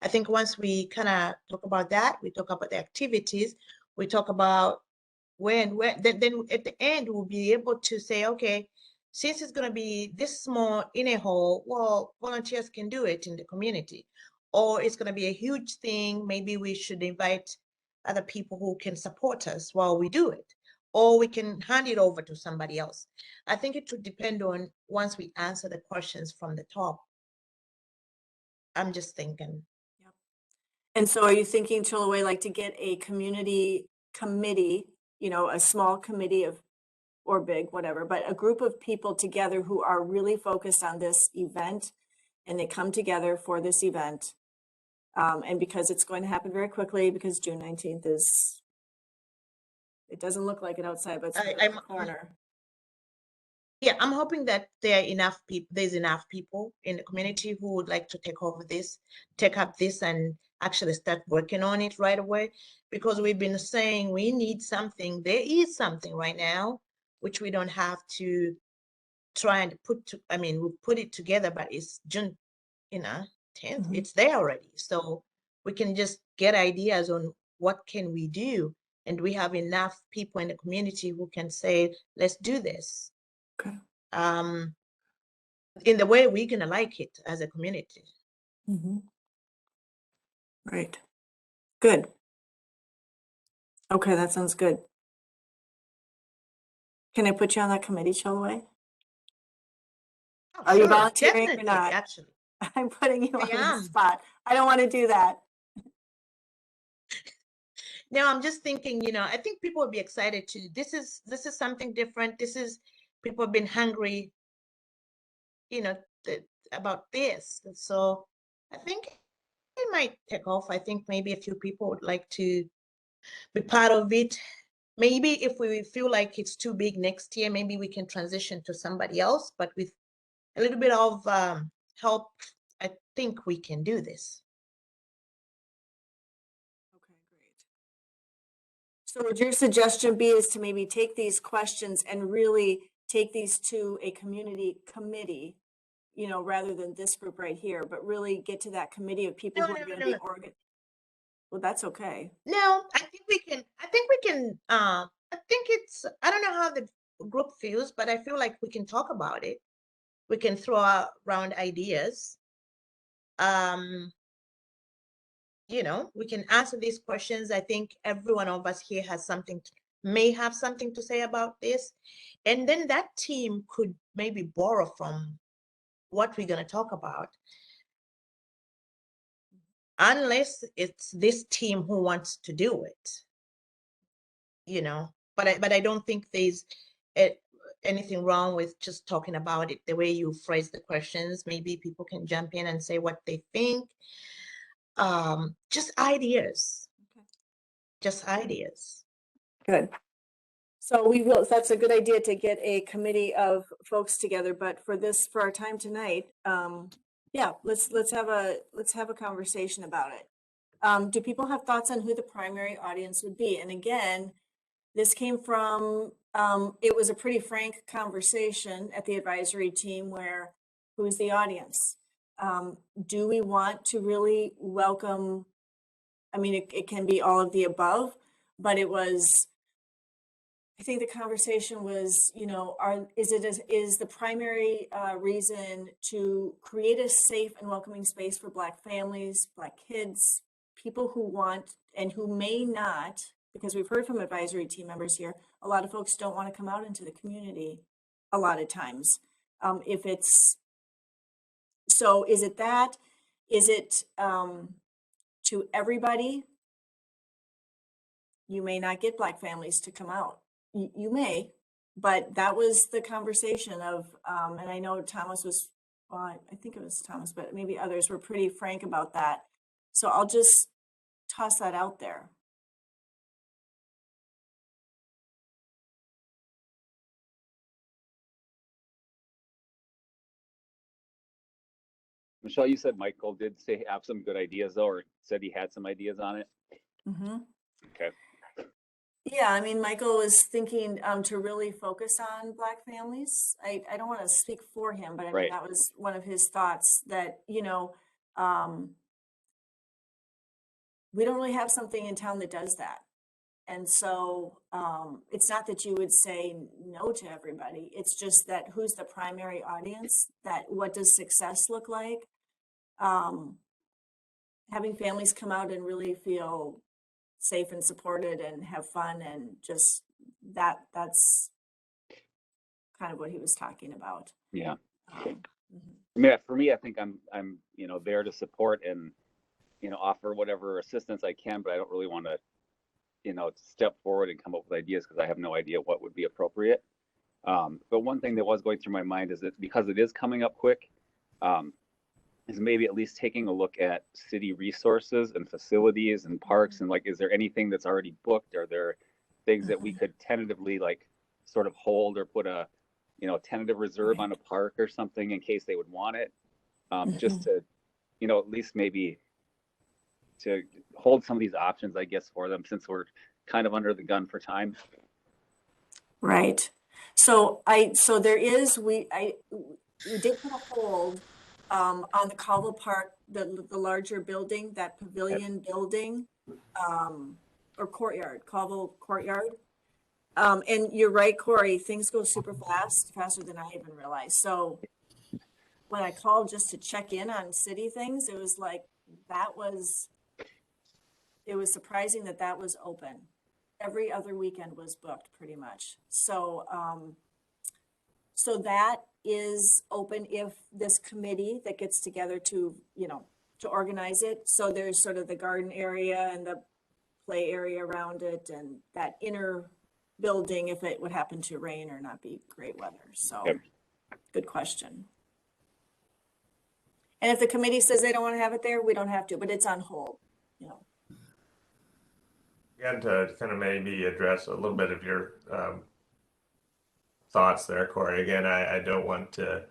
I think once we kind of talk about that, we talk about the activities, we talk about when then at the end we'll be able to say, okay, since it's going to be this small in a hall, well, volunteers can do it in the community. Or it's going to be a huge thing, maybe we should invite other people who can support us while we do it. Or we can hand it over to somebody else. I think it would depend on once we answer the questions from the top. I'm just thinking. Yep. And so are you thinking, Cholwe, like to get a community committee, you know, a small committee of, or big, whatever, but a group of people together who are really focused on this event, and they come together for this event. And because it's going to happen very quickly, because June 19th is, it doesn't look like it outside, but it's around the corner. Yeah, I'm hoping that there are enough people, there's enough people in the community who would like to take up this and actually start working on it right away, because we've been saying we need something. There is something right now, which we don't have to try and we put it together, but it's June, you know, 10th. Mhm. It's there already. So we can just get ideas on what can we do. And we have enough people in the community who can say, let's do this. Okay. In the way we're gonna like it as a community. Mhm. Right. Good. Okay, that sounds good. Can I put you on that committee, Chalaway? Oh, Are you sure, volunteering or definitely, not? actually. I'm putting you I on the am. spot. I don't want to do that. Now I'm just thinking, I think people will be excited too. This is something different. People have been hungry, about this. And so I think it might take off. I think maybe a few people would like to be part of it. Maybe if we feel like it's too big next year, maybe we can transition to somebody else, but with a little bit of help, I think we can do this. Okay, great. So would your suggestion be is to maybe take these questions and really take these to a community committee, rather than this group right here, but really get to that committee of people No, who are no, going no, to be no. Well, that's okay. No, I think we can, I don't know how the group feels, but I feel like we can talk about it. We can throw around ideas. We can answer these questions. I think every one of us here may have something to say about this. And then that team could maybe borrow from what we're going to talk about. Unless it's this team who wants to do it, but I don't think there's anything wrong with just talking about it. The way you phrase the questions, maybe people can jump in and say what they think. Just ideas. Okay. Just ideas. Good. So that's a good idea to get a committee of folks together, but for our time tonight, yeah, let's have a conversation about it. Do people have thoughts on who the primary audience would be? And again, this came from, it was a pretty frank conversation at the advisory team where, who's the audience? Do we want to really welcome, I mean, it can be all of the above, but I think the conversation was, is the primary reason to create a safe and welcoming space for Black families, Black kids, people who want and who may not, because we've heard from advisory team members here, a lot of folks don't want to come out into the community a lot of times. So is it that? Is it to everybody? You may not get Black families to come out. You may, but that was the conversation of, and I know Thomas was, well, I think it was Thomas, but maybe others were pretty frank about that. So I'll just toss that out there. Michelle, you said Michael did have some good ideas though, or said he had some ideas on it. Mm-hmm. Okay. Yeah, I mean, Michael was thinking to really focus on Black families. I don't want to speak for him, but I mean, that was one of his thoughts that, we don't really have something in town that does that. And so it's not that you would say no to everybody. It's just that who's the primary audience, that what does success look like? Having families come out and really feel safe and supported and have fun, and just that's kind of what he was talking about. Yeah. Mhm. I mean, for me, I think I'm there to support and offer whatever assistance I can, but I don't really want to step forward and come up with ideas because I have no idea what would be appropriate. But one thing that was going through my mind is that because it is coming up quick, is maybe at least taking a look at city resources and facilities and parks, and is there anything that's already booked? Are there things that we could tentatively sort of hold or put a tentative reserve on a park or something in case they would want it? Just to at least maybe to hold some of these options, I guess, for them, since we're kind of under the gun for time. Right. So we did put a hold on the Colville Park, the larger building, that pavilion building, or courtyard, Colville Courtyard. And you're right, Corey, things go super fast, faster than I even realized. So when I called just to check in on city things, it was like, it was surprising that that was open. Every other weekend was booked pretty much. So, so that is open if this committee that gets together to, to organize it. So there's sort of the garden area and the play area around it and that inner building if it would happen to rain or not be great weather. So Yep. Good question. And if the committee says they don't want to have it there, we don't have to, but it's on hold, Again, to kind of maybe address a little bit of your thoughts there, Corey. Again, I don't want to,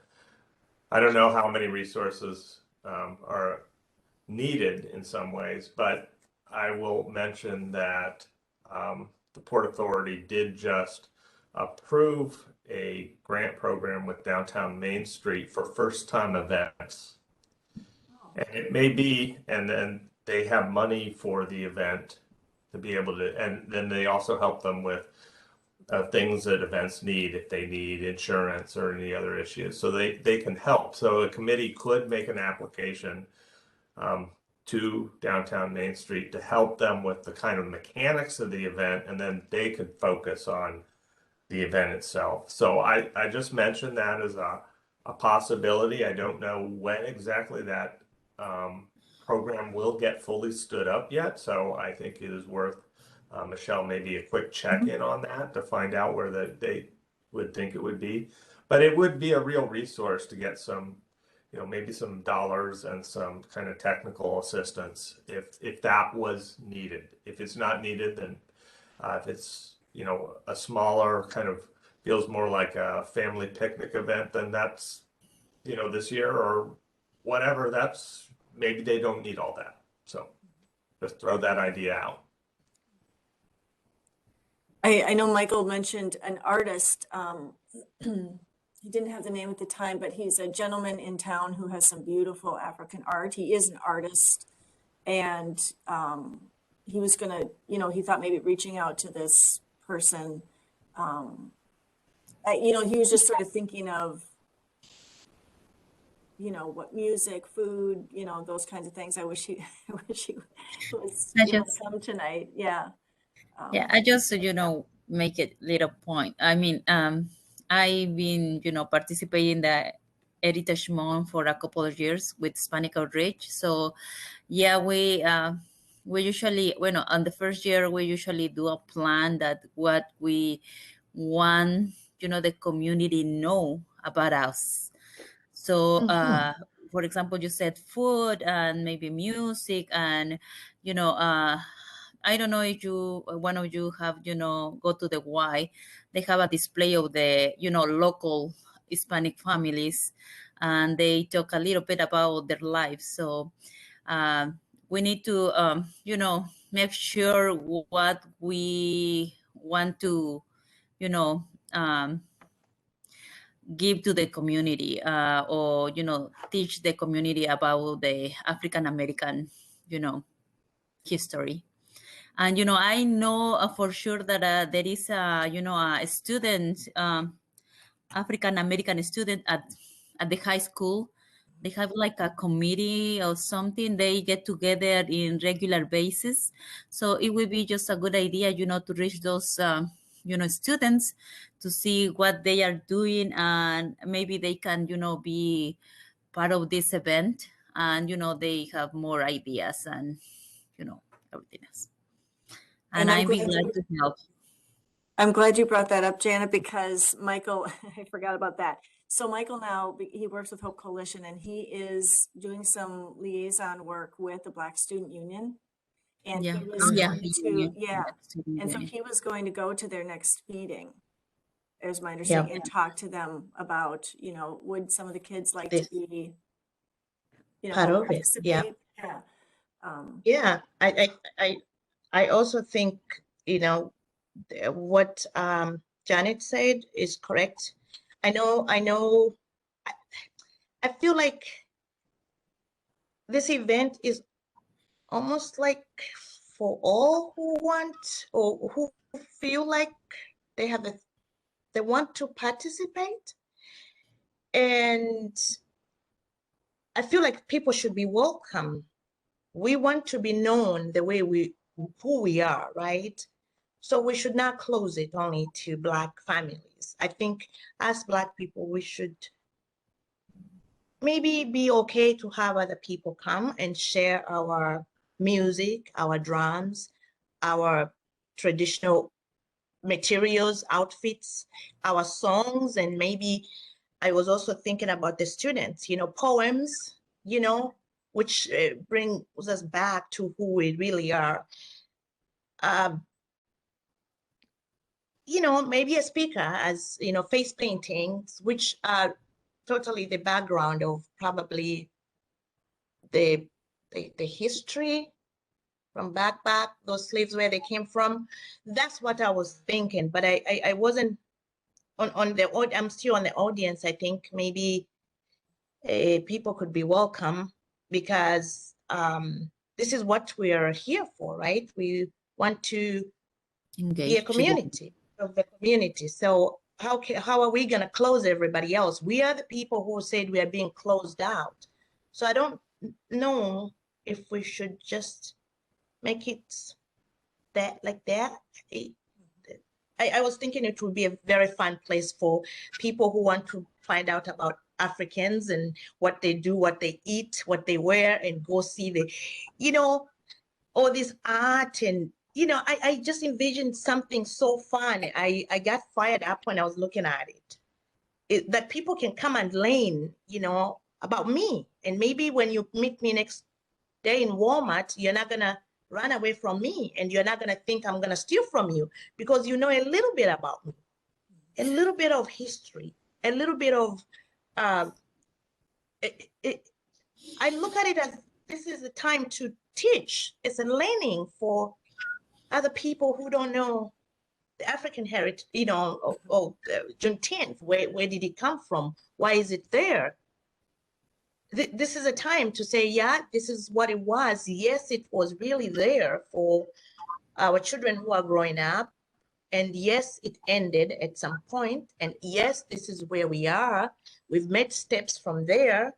I don't know how many resources are needed in some ways, but I will mention that the Port Authority did just approve a grant program with Downtown Main Street for first-time events. And it may be, and then they have money for the event to be able to, and then they also help them with things that events need, if they need insurance or any other issues. So they can help. So a committee could make an application to Downtown Main Street to help them with the kind of mechanics of the event, and then they could focus on the event itself. So I just mentioned that as a possibility. I don't know when exactly that program will get fully stood up yet. So I think it is worth, Michelle, maybe a quick check-in on that to find out where they would think it would be. But it would be a real resource to get some, maybe some dollars and some kind of technical assistance if that was needed. If it's not needed, then if it's, a smaller kind of feels more like a family picnic event, then that's, this year or whatever, that's, maybe they don't need all that. So just throw that idea out. I know Michael mentioned an artist. He didn't have the name at the time, but he's a gentleman in town who has some beautiful African art. He is an artist, and he was gonna, he thought maybe reaching out to this person. He was just sort of thinking of, what music, food, those kinds of things. I wish he was come tonight. Yeah. Yeah, I just, make it little point. I mean, I've been, participating in the Heritage Month for a couple of years with Hispanic Outreach. So, yeah, we usually, on the first year, we usually do a plan that what we want, the community know about us. So, for example, you said food and maybe music and, I don't know if one of you have, go to the Y, they have a display of the, local Hispanic families, and they talk a little bit about their lives. So we need to, make sure what we want to, give to the community or, teach the community about the African American, history. And, I know for sure that there is a student, African American student at the high school. They have like a committee or something. They get together in regular basis. So it would be just a good idea, to reach those, students to see what they are doing, and maybe they can, be part of this event, and, they have more ideas and, everything else. And I'd be glad to help. I'm glad you brought that up, Janet, because Michael, I forgot about that. So Michael now, he works with Hope Coalition, and he is doing some liaison work with the Black Student Union. And he was going to, and so he was going to go to their next meeting, as my understanding, and talk to them about, would some of the kids like to be, part of it. Yeah. Yeah. I also think, what Janet said is correct. I feel like this event is almost like for all who want or who feel like they want to participate. And I feel like people should be welcome. We want to be known the way who we are, right? So we should not close it only to Black families. I think as Black people, we should maybe be okay to have other people come and share our music, our drums, our traditional materials, outfits, our songs, and maybe I was also thinking about the students, poems, which brings us back to who we really are. Maybe a speaker as, face paintings, which are totally the background of probably the history from back, those slaves, where they came from. That's what I was thinking, but I wasn't on the, I'm still on the audience. I think maybe people could be welcome because this is what we are here for, right? We want to be a community of the community. So how are we going to close everybody else? We are the people who said we are being closed out. So I don't know if we should just make it like that. I was thinking it would be a very fun place for people who want to find out about Africans and what they do, what they eat, what they wear, and go see all this art. And I just envisioned something so fun. I got fired up when I was looking at it, that people can come and learn, about me. And maybe when you meet me next day in Walmart, you're not gonna run away from me, and you're not gonna think I'm gonna steal from you, because you know a little bit about me, a little bit of history, a little bit of I look at it as this is a time to teach. It's a learning for other people who don't know the African heritage, Juneteenth, where did it come from? Why is it there? This is a time to say, yeah, this is what it was. Yes, it was really there for our children who are growing up. And yes, it ended at some point. And yes, this is where we are. We've made steps from there.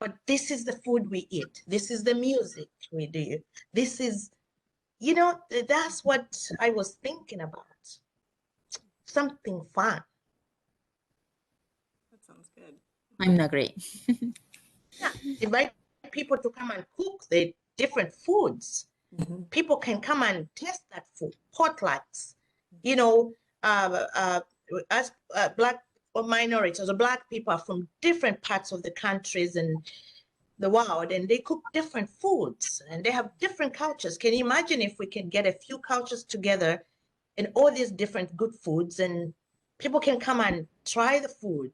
But this is the food we eat. This is the music we do. This is, that's what I was thinking about. Something fun. That sounds good. I'm not great. Yeah, invite people to come and cook the different foods. Mm-hmm. People can come and taste that food, potlucks. As Black or minorities or Black people are from different parts of the countries and the world, and they cook different foods and they have different cultures. Can you imagine if we can get a few cultures together and all these different good foods, and people can come and try the food?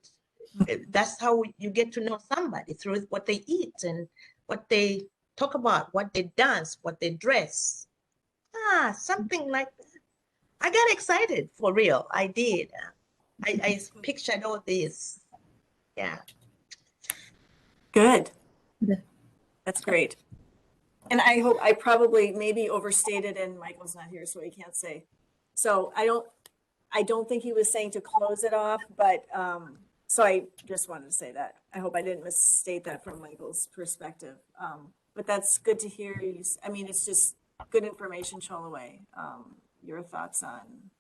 That's how you get to know somebody, through what they eat and what they talk about, what they dance, what they dress. Something like that. I got excited, for real. I did. I pictured all this. Yeah. Good. Yeah. That's great. And I hope I probably maybe overstated, and Michael's not here, so he can't say. So I don't think he was saying to close it off, but so I just wanted to say that. I hope I didn't misstate that from Michael's perspective. But that's good to hear you. I mean, it's just good information, Cholaway. Your thoughts on,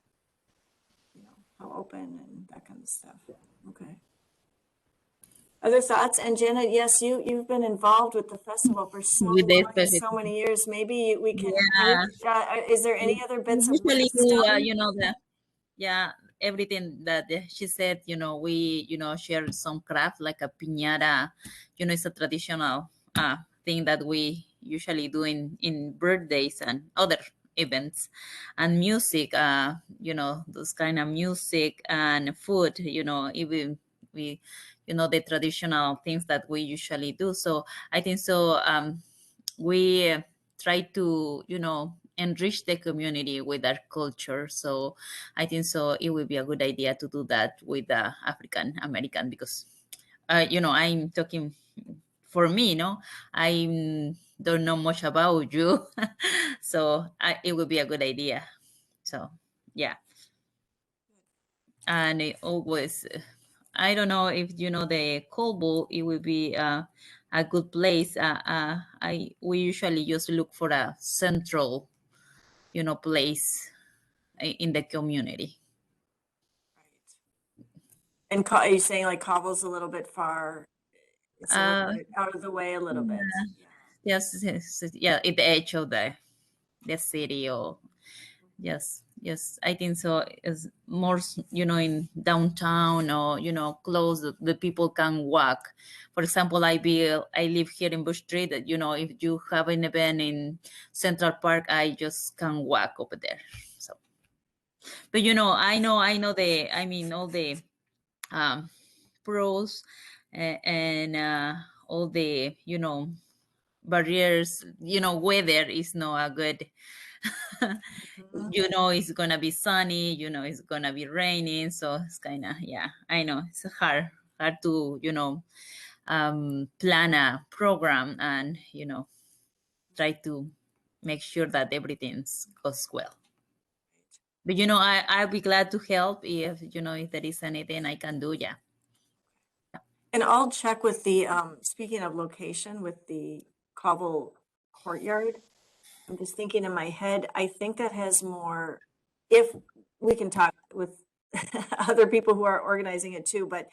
how open and that kind of stuff. Okay. Other thoughts? And Janet, yes, you've been involved with the festival for so With the long, and so festival. many years. Maybe we can. Yeah. Is there any other bits of Usually, wisdom? everything that she said, we, share some craft like a piñata. It's a traditional thing that we usually do in birthdays and other events. And music, those kind of music and food, even we, the traditional things that we usually do. So I think so. We try to, enrich the community with our culture. So I think so it would be a good idea to do that with the African American, because I'm talking for me, I don't know much about you, so it would be a good idea. So yeah, and it always, I don't know if you know the Colbo, it will be a good place. We usually just look for a central, place in the community. And are you saying like Cobble's a little bit far? It's a little bit out of the way a little bit. Yes, yeah, at the edge of the city, or yes, I think so. It's more, in downtown, or close, the people can walk. For example, I live here in Bush Street. That if you have an event in Central Park, I just can walk over there. So, but I know all the pros and all the barriers. Weather is not a good. It's gonna be sunny, it's gonna be raining, so it's kind of, yeah, I know it's hard to plan a program and try to make sure that everything goes well. But I'll be glad to help if if there is anything I can do. Yeah. And I'll check with the, speaking of location, with the Cobble Courtyard. I'm just thinking in my head, I think that has more, if we can talk with other people who are organizing it too, but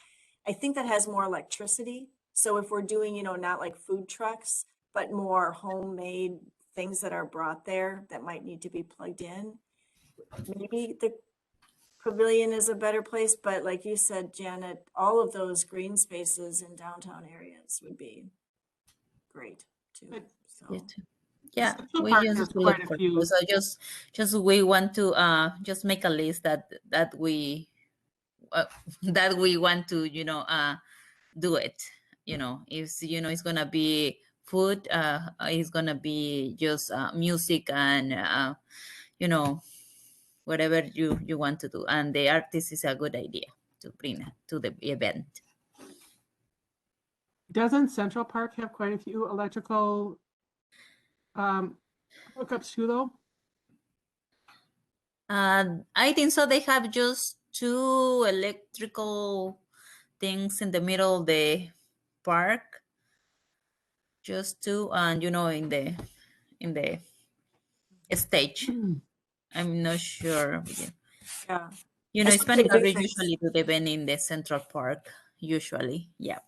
I think that has more electricity. So if we're doing, not like food trucks, but more homemade things that are brought there that might need to be plugged in, maybe the pavilion is a better place. But like you said, Janet, all of those green spaces in downtown areas would be great too. So. Yeah, Central we Park just has look quite a for few. those. So just we want to just make a list that we want to do it. If it's gonna be food, it's gonna be just music and whatever you want to do, and the artist is a good idea to bring to the event. Doesn't Central Park have quite a few electrical hookups too, though? I think so. They have just 2 electrical things in the middle of the park, just 2, and in the stage. I'm not sure. Yeah. Hispanic Garden usually do the event in the Central Park. Usually, yeah.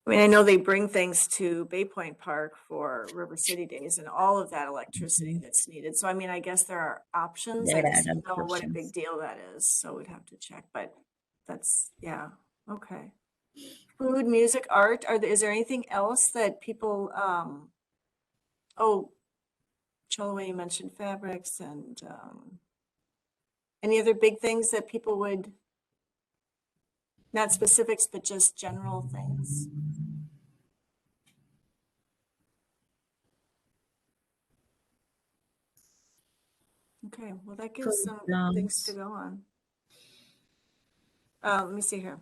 I mean, I know they bring things to Bay Point Park for River City Days and all of that electricity that's needed. So, I mean, I guess there are options. I just don't know what a big deal that is. So we'd have to check, but that's, yeah. Okay. Food, music, art. Is there anything else that people, Cholaway, you mentioned fabrics and any other big things that people would, not specifics, but just general things? Okay, well, that gives some things to go on. Let me see here.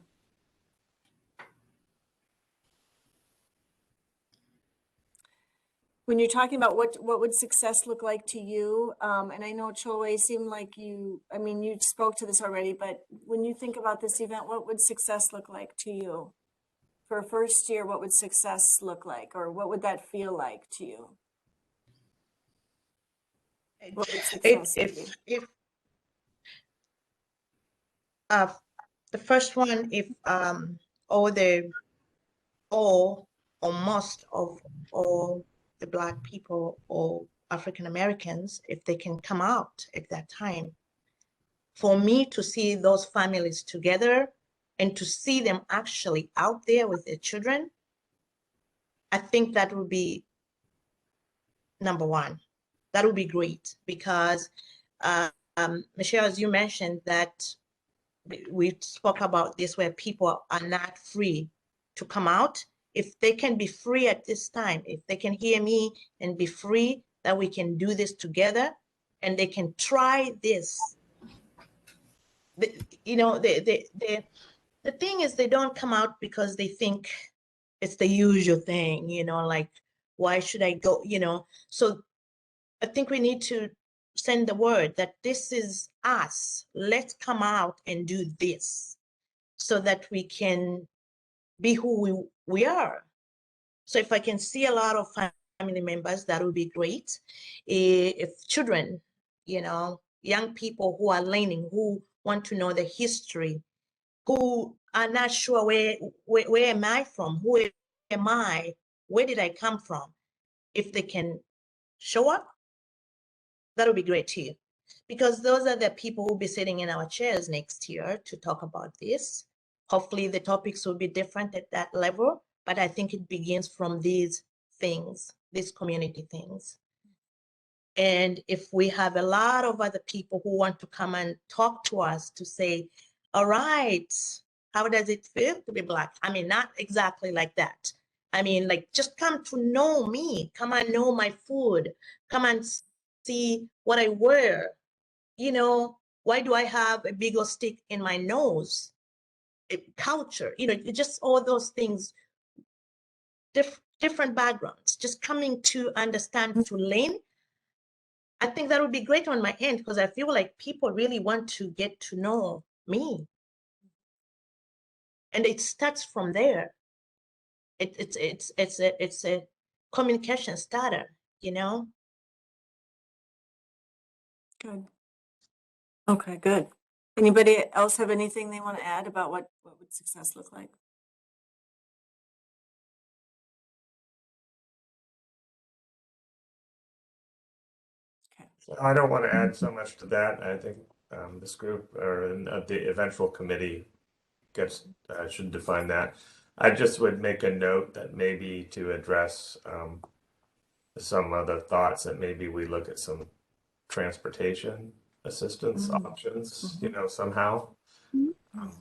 When you're talking about what would success look like to you, and I know Cholaway seemed like you spoke to this already, but when you think about this event, what would success look like to you? For a first year, what would success look like, or what would that feel like to you? What would success be? The first one, if most of all the Black people or African Americans, if they can come out at that time, for me to see those families together and to see them actually out there with their children, I think that would be number one. That would be great, because Michelle, as you mentioned, that we spoke about this, where people are not free to come out. If they can be free at this time, if they can hear me and be free, that we can do this together and they can try this. The thing is, they don't come out because they think it's the usual thing, like, why should I go, So I think we need to send the word that this is us. Let's come out and do this so that we can be who we are. So if I can see a lot of family members, that would be great. If children, young people who are learning, who want to know the history, who are not sure where am I from? Who am I? Where did I come from? If they can show up, that would be great too. Because those are the people who will be sitting in our chairs next year to talk about this. Hopefully the topics will be different at that level, but I think it begins from these things, these community things. And if we have a lot of other people who want to come and talk to us to say, all right, how does it feel to be Black? I mean, not exactly like that. I mean, like, just come to know me, come and know my food, come and see what I wear. Why do I have a bigger stick in my nose? Culture, just all those things, different backgrounds, just coming to understand, to learn. I think that would be great on my end because I feel like people really want to get to know me. And it starts from there. It's a communication starter, Good. Okay, good. Anybody else have anything they want to add about what would success look like? Okay. I don't want to add so much to that. I think this group or the eventual committee should define that. I just would make a note that maybe to address some other thoughts that maybe we look at some transportation assistance options, somehow.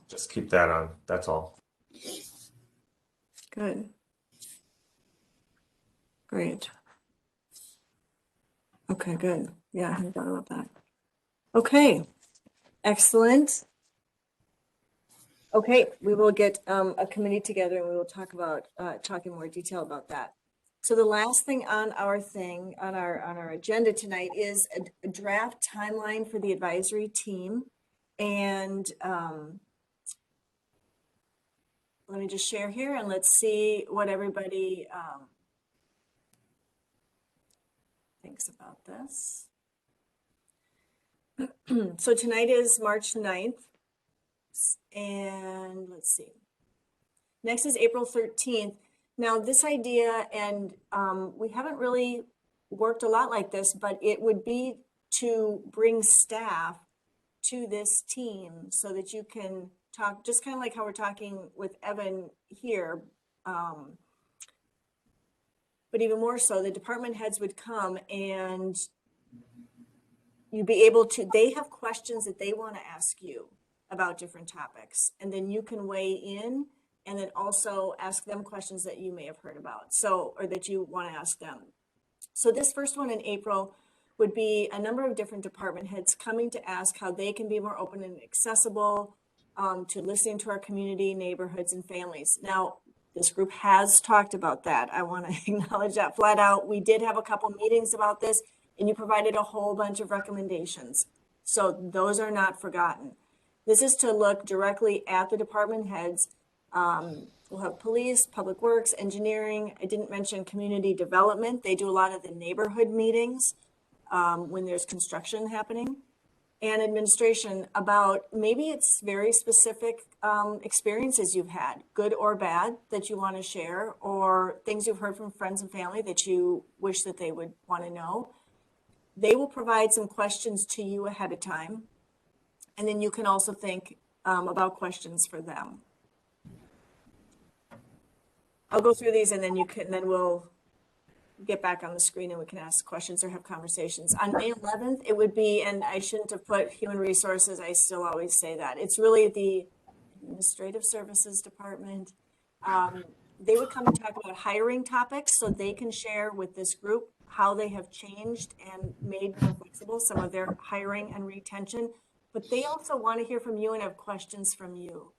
Just keep that on. That's all. Good. Great. Okay, good. Yeah, I hadn't thought about that. Okay, excellent. Okay, we will get a committee together and we will talk in more detail about that. So the last thing on our agenda tonight is a draft timeline for the advisory team. And let me just share here and let's see what everybody thinks about this. So tonight is March 9th. And let's see. Next is April 13th. Now this idea, and we haven't really worked a lot like this, but it would be to bring staff to this team so that you can talk, just kind of like how we're talking with Evan here. But even more so, the department heads would come and you'd be able to, they have questions that they want to ask you about different topics. And then you can weigh in and then also ask them questions that you may have heard about. Or that you want to ask them. So this first one in April would be a number of different department heads coming to ask how they can be more open and accessible to listening to our community, neighborhoods, and families. Now, this group has talked about that. I want to acknowledge that flat out. We did have a couple meetings about this, and you provided a whole bunch of recommendations. So those are not forgotten. This is to look directly at the department heads. We'll have police, public works, engineering. I didn't mention community development. They do a lot of the neighborhood meetings when there's construction happening. And administration about maybe it's very specific experiences you've had, good or bad, that you want to share, or things you've heard from friends and family that you wish that they would want to know. They will provide some questions to you ahead of time. And then you can also think about questions for them. I'll go through these and then we'll get back on the screen and we can ask questions or have conversations. On May 11th, it would be, and I shouldn't have put human resources, I still always say that. It's really the administrative services department. They would come and talk about hiring topics so they can share with this group how they have changed and made more flexible some of their hiring and retention. But they also want to hear from you and have questions from you.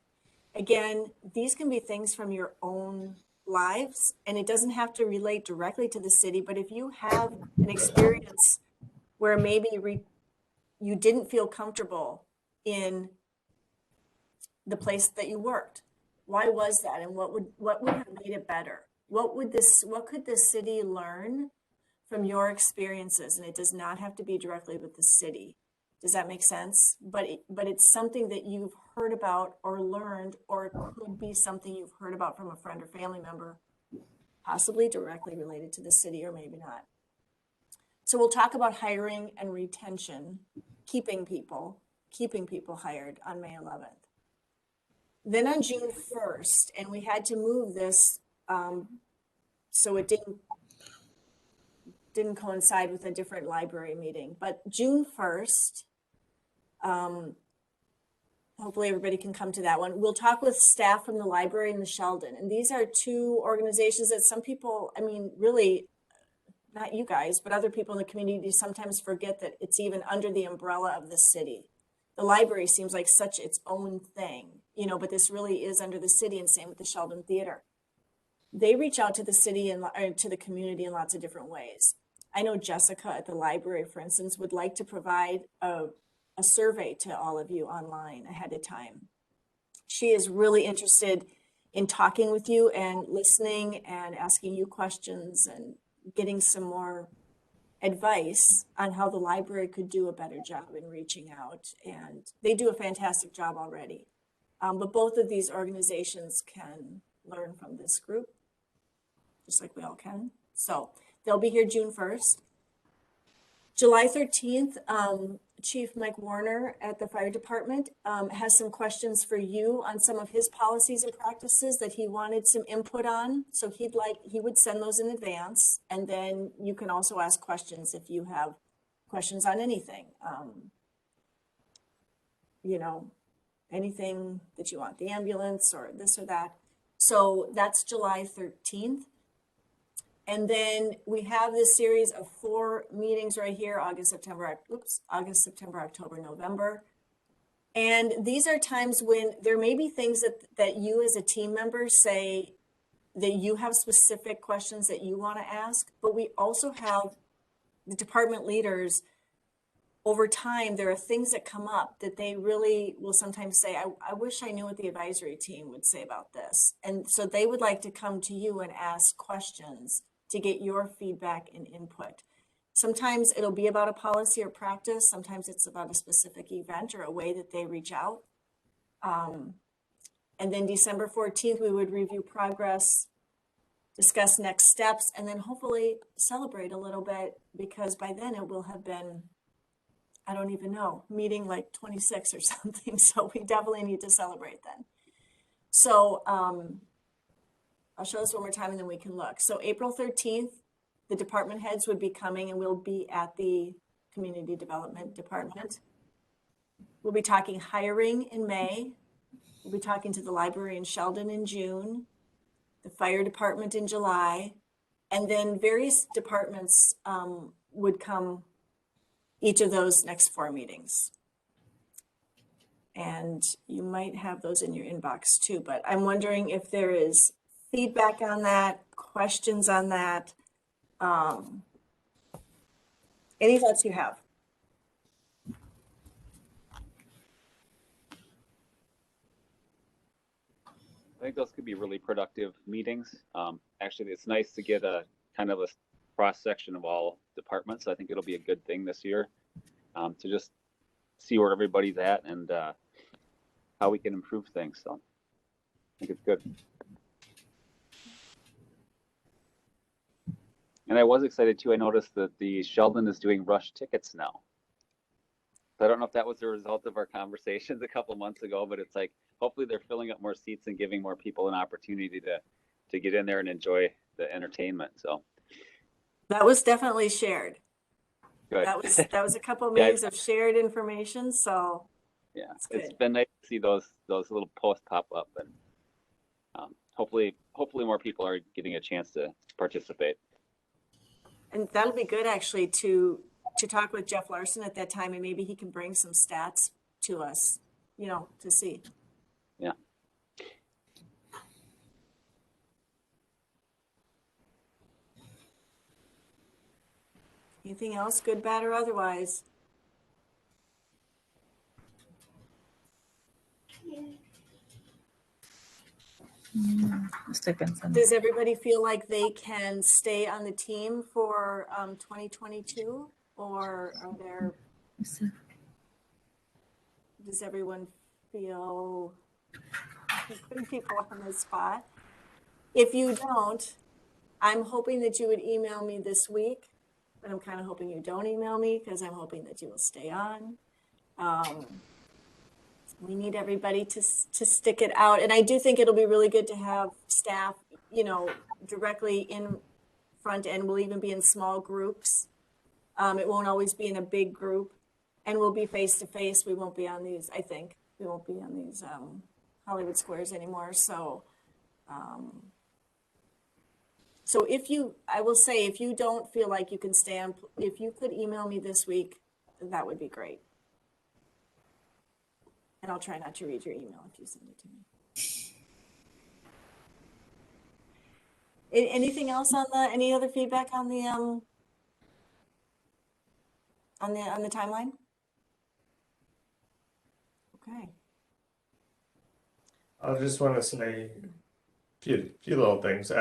Again, these can be things from your own lives, and it doesn't have to relate directly to the city, but if you have an experience where maybe you didn't feel comfortable in the place that you worked, why was that, and what would have made it better? What could this city learn from your experiences? And it does not have to be directly with the city. Does that make sense? But it's something that you've heard about or learned, or it could be something you've heard about from a friend or family member, possibly directly related to the city or maybe not. So we'll talk about hiring and retention, keeping people hired on May 11th. Then on June 1st, and we had to move this so it didn't coincide with a different library meeting, but June 1st, hopefully everybody can come to that one. We'll talk with staff from the library and the Sheldon. And these are two organizations that some people, I mean, really, not you guys, but other people in the community sometimes forget that it's even under the umbrella of the city. The library seems like such its own thing, you know, but this really is under the city, and same with the Sheldon Theater. They reach out to the city and to the community in lots of different ways. I know Jessica at the library, for instance, would like to provide a survey to all of you online ahead of time. She is really interested in talking with you and listening and asking you questions and getting some more advice on how the library could do a better job in reaching out. And they do a fantastic job already. But both of these organizations can learn from this group, just like we all can. So they'll be here June 1st. July 13th, Chief Mike Warner at the fire department has some questions for you on some of his policies and practices that he wanted some input on. So he would send those in advance, and then you can also ask questions if you have questions on anything. You know, anything that you want, the ambulance or this or that. So that's July 13th. And then we have this series of 4 meetings right here, August, September, October, November. And these are times when there may be things that you as a team member say that you have specific questions that you want to ask, but we also have the department leaders. Over time, there are things that come up that they really will sometimes say, I wish I knew what the advisory team would say about this. And so they would like to come to you and ask questions to get your feedback and input. Sometimes it'll be about a policy or practice. Sometimes it's about a specific event or a way that they reach out. And then December 14th, we would review progress, discuss next steps, and then hopefully celebrate a little bit, because by then it will have been, I don't even know, meeting like 26 or something. So we definitely need to celebrate then. So I'll show this one more time and then we can look. So April 13th, the department heads would be coming, and we'll be at the Community Development Department. We'll be talking hiring in May. We'll be talking to the library in Sheldon in June, the fire department in July, and then various departments would come each of those next 4 meetings. And you might have those in your inbox too, but I'm wondering if there is feedback on that, questions on that, any thoughts you have? I think those could be really productive meetings. Actually, it's nice to get a kind of a cross section of all departments. I think it'll be a good thing this year to just see where everybody's at and how we can improve things. So I think it's good. And I was excited too. I noticed that the Sheldon is doing rush tickets now. So I don't know if that was the result of our conversations a couple months ago, but it's like, hopefully they're filling up more seats and giving more people an opportunity to get in there and enjoy the entertainment. So that was definitely shared. good. That was a couple of meetings of shared information. So yeah, it's been nice to see those little posts pop up, and hopefully more people are getting a chance to participate. And that'll be good actually to talk with Jeff Larson at that time, and maybe he can bring some stats to us, you know, to see. Yeah. Anything else, good, bad, or otherwise? Estoy pensando. Does everybody feel like they can stay on the team for 2022? Or are there, does everyone feel, I'm putting people on the spot? If you don't, I'm hoping that you would email me this week, but I'm kind of hoping you don't email me because I'm hoping that you will stay on. We need everybody to stick it out. And I do think it'll be really good to have staff, you know, directly in front end. We'll even be in small groups. It won't always be in a big group, and we'll be face to face. We won't be on these, I think, we won't be on these Hollywood squares anymore. So, so if you, I will say, if you don't feel like you can stay on, if you could email me this week, that would be great. And I'll try not to read your email if you send it to me. Anything else on the, any other feedback on the timeline? Okay. I just want to say a few little things.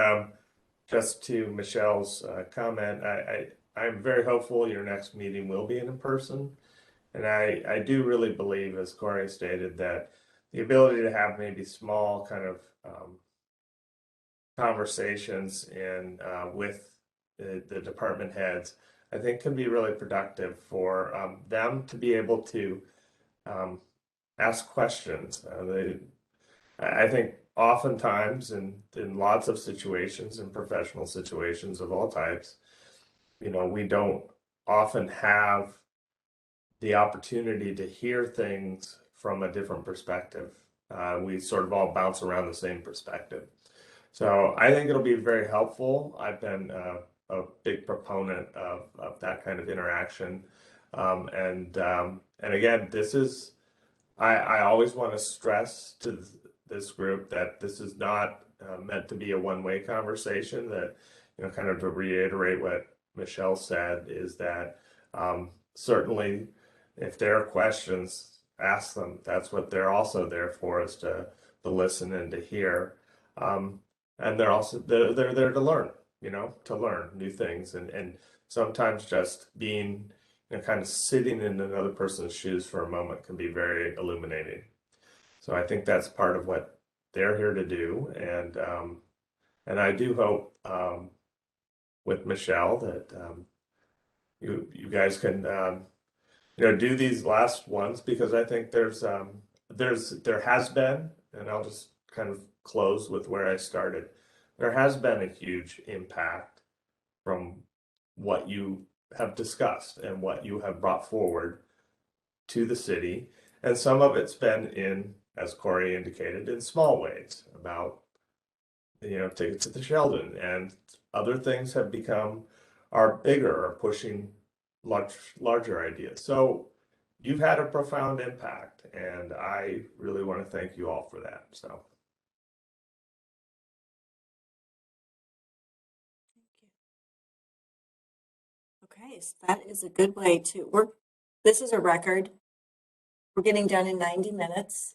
Just to Michelle's comment, I'm very hopeful your next meeting will be in person. And I do really believe, as Corey stated, that the ability to have maybe small kind of conversations with the department heads, I think can be really productive for them to be able to ask questions. I think oftentimes in lots of situations, in professional situations of all types, you know, we don't often have the opportunity to hear things from a different perspective. We sort of all bounce around the same perspective. So I think it'll be very helpful. I've been a big proponent of that kind of interaction. And again, this is, I always want to stress to this group that this is not meant to be a one-way conversation. That, you know, kind of to reiterate what Michelle said, is that certainly if there are questions, ask them. That's what they're also there for, is to listen and to hear. And they're also they're there to learn, you know, to learn new things, and sometimes just being, you know, kind of sitting in another person's shoes for a moment can be very illuminating. So I think that's part of what they're here to do, and I do hope with Michelle that you guys can you know, do these last ones, because I think there has been, and I'll just kind of close with where I started. There has been a huge impact from what you have discussed and what you have brought forward to the city. And some of it's been in, as Corey indicated, in small ways, about, you know, tickets to the Sheldon, and other things have are bigger, or pushing larger ideas. So you've had a profound impact, and I really want to thank you all for that. So. Okay, so that is a good way to this is a record. We're getting done in 90 minutes.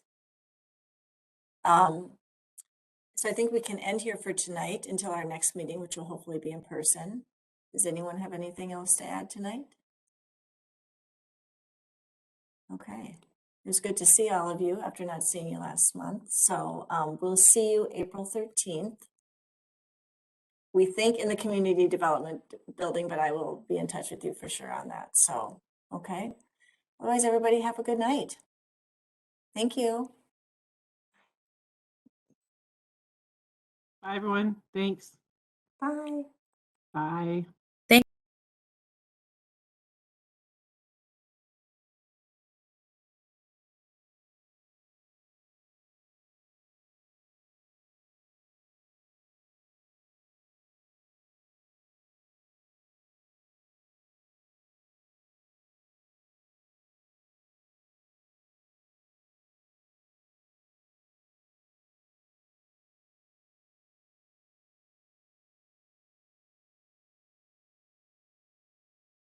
So I think we can end here for tonight until our next meeting, which will hopefully be in person. Does anyone have anything else to add tonight? Okay, it was good to see all of you after not seeing you last month. So we'll see you April 13th. We think in the community development building, but I will be in touch with you for sure on that. So, okay. Otherwise, everybody have a good night. Thank you. Bye, everyone. Thanks. Bye. Bye.